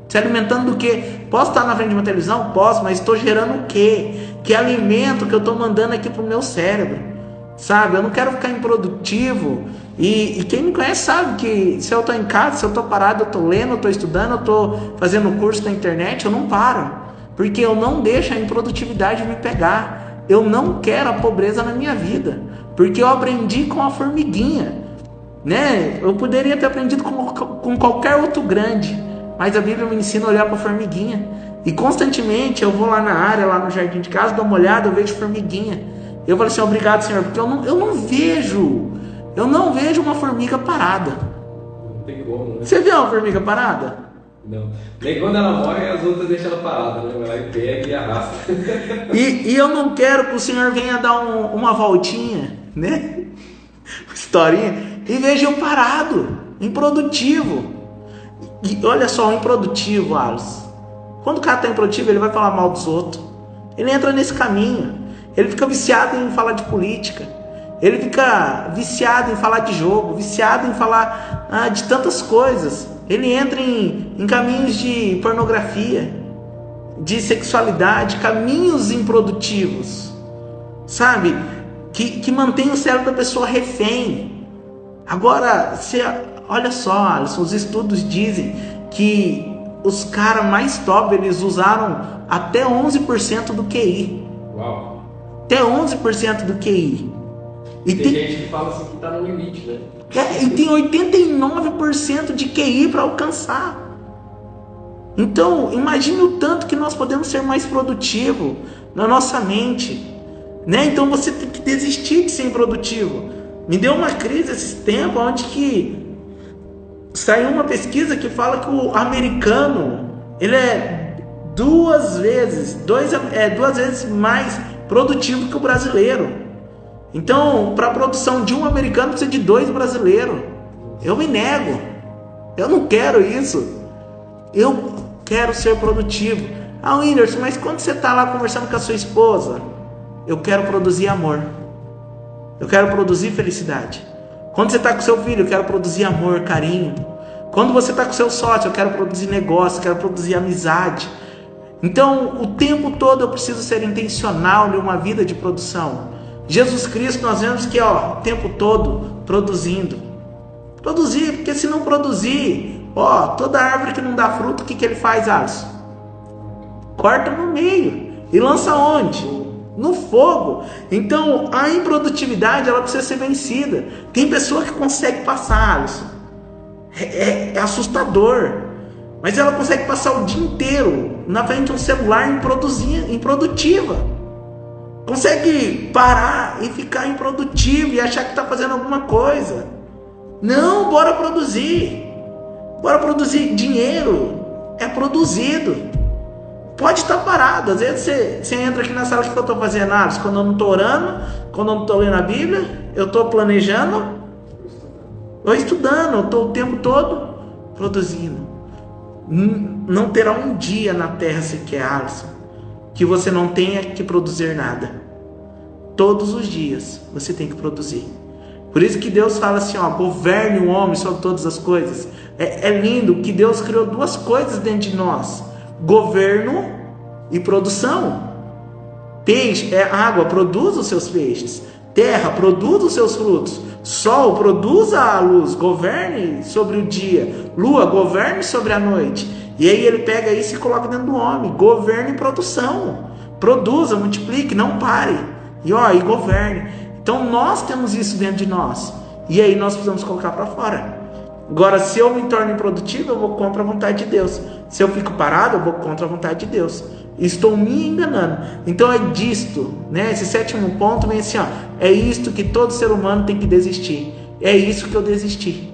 Se alimentando do quê? Posso estar na frente de uma televisão? Posso, mas estou gerando o quê? Que alimento que eu estou mandando aqui pro meu cérebro, sabe? Eu não quero ficar improdutivo. E quem me conhece sabe que se eu estou em casa, se eu estou parado, eu estou lendo, eu estou estudando, eu estou fazendo curso na internet, eu não paro, porque eu não deixo a improdutividade me pegar. Eu não quero a pobreza na minha vida, porque eu aprendi com a formiguinha, né? Eu poderia ter aprendido com qualquer outro grande, mas a Bíblia me ensina a olhar para a formiguinha. E constantemente eu vou lá na área, lá no jardim de casa, dou uma olhada, eu vejo formiguinha. Eu falo assim, obrigado, Senhor, porque eu não vejo uma formiga parada. Não tem como, né? Você viu uma formiga parada? Não. Nem quando ela morre, as outras deixam ela parada, né? Vai lá e pega e arrasta. E eu não quero que o Senhor venha dar uma voltinha, né? Historinha, e veja eu parado, improdutivo. E olha só, o improdutivo, Alisson. Quando o cara está improdutivo, ele vai falar mal dos outros. Ele entra nesse caminho. Ele fica viciado em falar de política. Ele fica viciado em falar de jogo, viciado em falar de tantas coisas. Ele entra em caminhos de pornografia, de sexualidade, caminhos improdutivos, sabe? Que mantém o cérebro da pessoa refém. Agora, olha só, Alisson, os estudos dizem que os caras mais top, eles usaram até 11% do QI. Uau! Até 11% do QI. E tem gente que fala assim que tá no limite, né? E tem 89% de QI para alcançar. Então, imagine o tanto que nós podemos ser mais produtivos na nossa mente, né? Então você tem que desistir de ser improdutivo. Me deu uma crise esse tempo, onde que saiu uma pesquisa que fala que o americano, ele é duas vezes mais produtivo que o brasileiro. Então, para a produção de um americano precisa de 2 brasileiros. Eu me nego. Eu não quero isso. Eu quero ser produtivo. Whindersson, mas quando você está lá conversando com a sua esposa, eu quero produzir amor. Eu quero produzir felicidade. Quando você está com seu filho, eu quero produzir amor, carinho. Quando você está com seu sócio, eu quero produzir negócio, eu quero produzir amizade. Então, o tempo todo eu preciso ser intencional em uma vida de produção. Jesus Cristo, nós vemos que o tempo todo produzindo. Produzir, porque se não produzir, toda árvore que não dá fruto, o que ele faz, Alisson? Corta no meio. E lança onde? No fogo. Então, a improdutividade, ela precisa ser vencida. Tem pessoa que consegue passar, Alisson. É assustador. Mas ela consegue passar o dia inteiro na frente de um celular improdutiva. Consegue parar e ficar improdutivo e achar que está fazendo alguma coisa. Não, bora produzir. Bora produzir. Dinheiro é produzido. Pode estar parado. Às vezes você entra aqui na sala, o que eu estou fazendo? Quando eu não estou orando, quando eu não estou lendo a Bíblia, eu estou planejando, ou estudando, eu estou o tempo todo produzindo. Não terá um dia na terra sequer, Alisson, que você não tenha que produzir nada. Todos os dias você tem que produzir. Por isso que Deus fala assim, ó, governe o homem sobre todas as coisas. É lindo que Deus criou duas coisas dentro de nós: governo e produção. Peixe, água, produz os seus peixes. Terra, produz os seus frutos. Sol, produza a luz, governe sobre o dia. Lua, governe sobre a noite. E aí ele pega isso e coloca dentro do homem. Governo e produção. Produza, multiplique, não pare. E governe. Então nós temos isso dentro de nós. E aí nós precisamos colocar para fora. Agora, se eu me torno improdutivo, eu vou contra a vontade de Deus. Se eu fico parado, eu vou contra a vontade de Deus. Estou me enganando. Então é disto, né? Esse 7º ponto vem assim, ó. É isto que todo ser humano tem que desistir. É isso que eu desisti.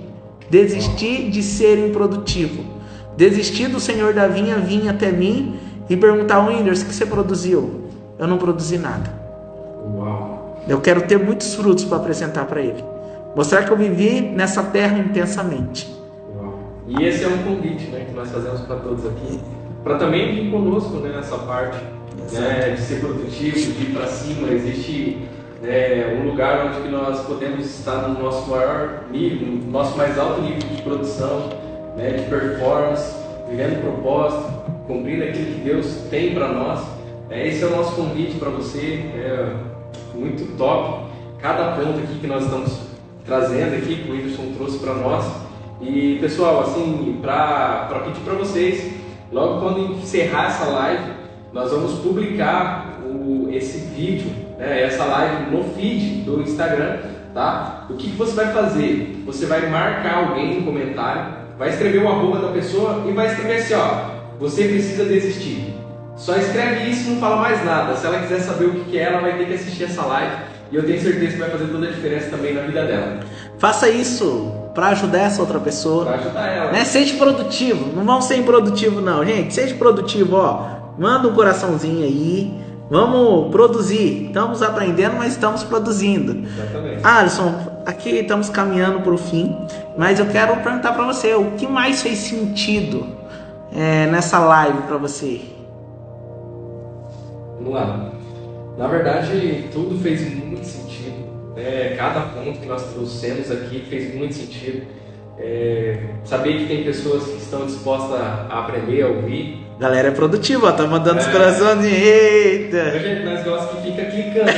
Desisti de ser improdutivo. Desisti do Senhor da vinha vir até mim e perguntar: Whindersson, o que você produziu? Eu não produzi nada. Uau. Eu quero ter muitos frutos para apresentar para Ele. Mostrar que eu vivi nessa terra intensamente. Uau. E esse é um convite, né, que nós fazemos para todos aqui, para também vir conosco, né, nessa parte, né, de ser produtivo, de ir para cima. Existe um lugar onde que nós podemos estar no nosso maior nível, no nosso mais alto nível de produção, né, de performance, vivendo propósito, cumprindo aquilo que Deus tem para nós. Esse é o nosso convite para você. Muito top cada ponto aqui que nós estamos trazendo aqui, que o Whindersson trouxe para nós. E pessoal, assim, para pedir para vocês, logo quando encerrar essa live, nós vamos publicar esse vídeo, né, essa live no feed do Instagram, tá? O que você vai fazer? Você vai marcar alguém no comentário, vai escrever o arroba da pessoa e vai escrever assim, ó: você precisa desistir. Só escreve isso e não fala mais nada. Se ela quiser saber o que é, ela vai ter que assistir essa live. E eu tenho certeza que vai fazer toda a diferença também na vida dela. Faça isso para ajudar essa outra pessoa. Para ajudar ela. Né? Seja produtivo. Não vamos ser improdutivo não, gente. Seja produtivo, ó. Manda um coraçãozinho aí. Vamos produzir. Estamos aprendendo, mas estamos produzindo. Exatamente. Alisson, aqui estamos caminhando para o fim. Mas eu quero perguntar para você: o que mais fez sentido nessa live para você? Vamos lá. Na verdade, tudo fez muito sentido. Cada ponto que nós trouxemos aqui fez muito sentido. Saber que tem pessoas que estão dispostas a aprender, a ouvir. Galera é produtiva, ó, tá mandando os corações. Eita! Gente, nós gostamos que fica clicando.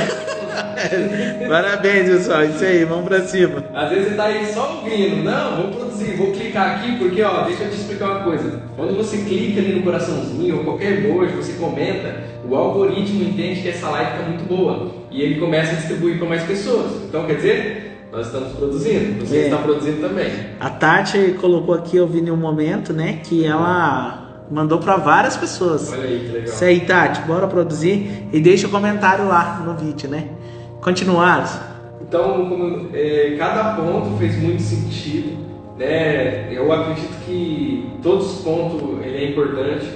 Parabéns, pessoal. Isso aí, vamos pra cima. Às vezes você tá aí só ouvindo. Não, vou produzir, vou clicar aqui porque, ó, deixa eu te explicar uma coisa. Quando você clica ali no coraçãozinho ou qualquer emoji, você comenta, o algoritmo entende que essa live tá muito boa e ele começa a distribuir para mais pessoas. Então, quer dizer, nós estamos produzindo, você está produzindo também. A Tati colocou aqui, eu vi em um momento, né, que ela mandou para várias pessoas. Olha aí, que legal. Isso aí, Tati, bora produzir e deixa o comentário lá no vídeo, né? Continuar. Então, cada ponto fez muito sentido, né? Eu acredito que todos os pontos ele é importante,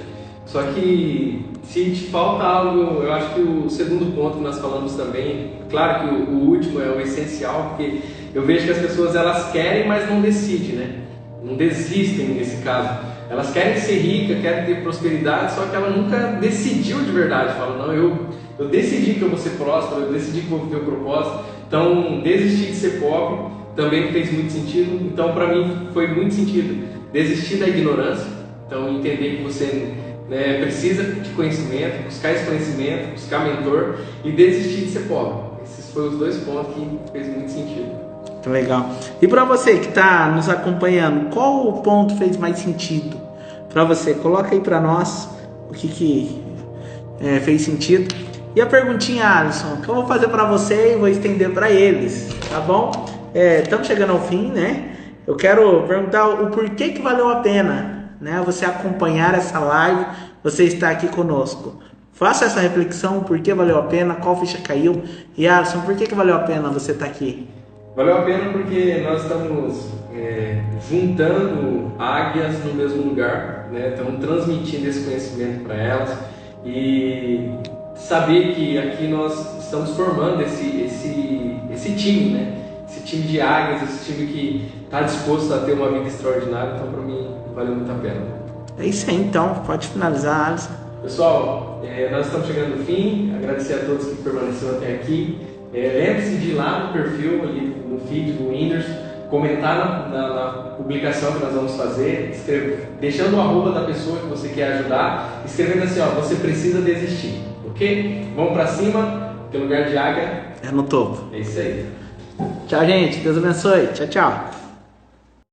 só que se te falta algo, eu acho que o segundo ponto que nós falamos também, claro que o último é o essencial, porque eu vejo que as pessoas elas querem, mas não decidem, né? Não desistem nesse caso. Elas querem ser ricas, querem ter prosperidade, só que ela nunca decidiu de verdade. Fala, não, eu decidi que eu vou ser próspero, eu decidi que eu vou ter o propósito. Então, desistir de ser pobre também fez muito sentido. Então, para mim, foi muito sentido desistir da ignorância. Então, entender que você precisa de conhecimento, buscar esse conhecimento, buscar mentor e desistir de ser pobre. Esses foram os dois pontos que fez muito sentido. Muito legal. E para você que está nos acompanhando, qual o ponto fez mais sentido para você? Coloca aí para nós o que fez sentido. E a perguntinha, Alisson, que eu vou fazer para você e vou estender para eles, tá bom? Estamos chegando ao fim, né? Eu quero perguntar o porquê que valeu a pena, né? Você acompanhar essa live, você estar aqui conosco. Faça essa reflexão, por que valeu a pena, qual ficha caiu. E Alisson, por que valeu a pena você estar aqui? Valeu a pena porque nós estamos juntando águias no mesmo lugar, né? Estamos transmitindo esse conhecimento para elas e saber que aqui nós estamos formando esse time, né? Esse time de águias, esse time que está disposto a ter uma vida extraordinária. Então, para mim, valeu muito a pena. É isso aí, então. Pode finalizar, Alisson. Pessoal, nós estamos chegando no fim. Agradecer a todos que permaneceram até aqui. Lembre-se de ir lá no perfil, ali no feed do Whindersson, comentar na publicação que nós vamos fazer, deixando o arroba da pessoa que você quer ajudar, escrevendo assim, ó, você precisa desistir, ok? Vamos pra cima, porque o lugar de águia é no topo. é isso aí. Tchau, gente. Deus abençoe. Tchau, tchau.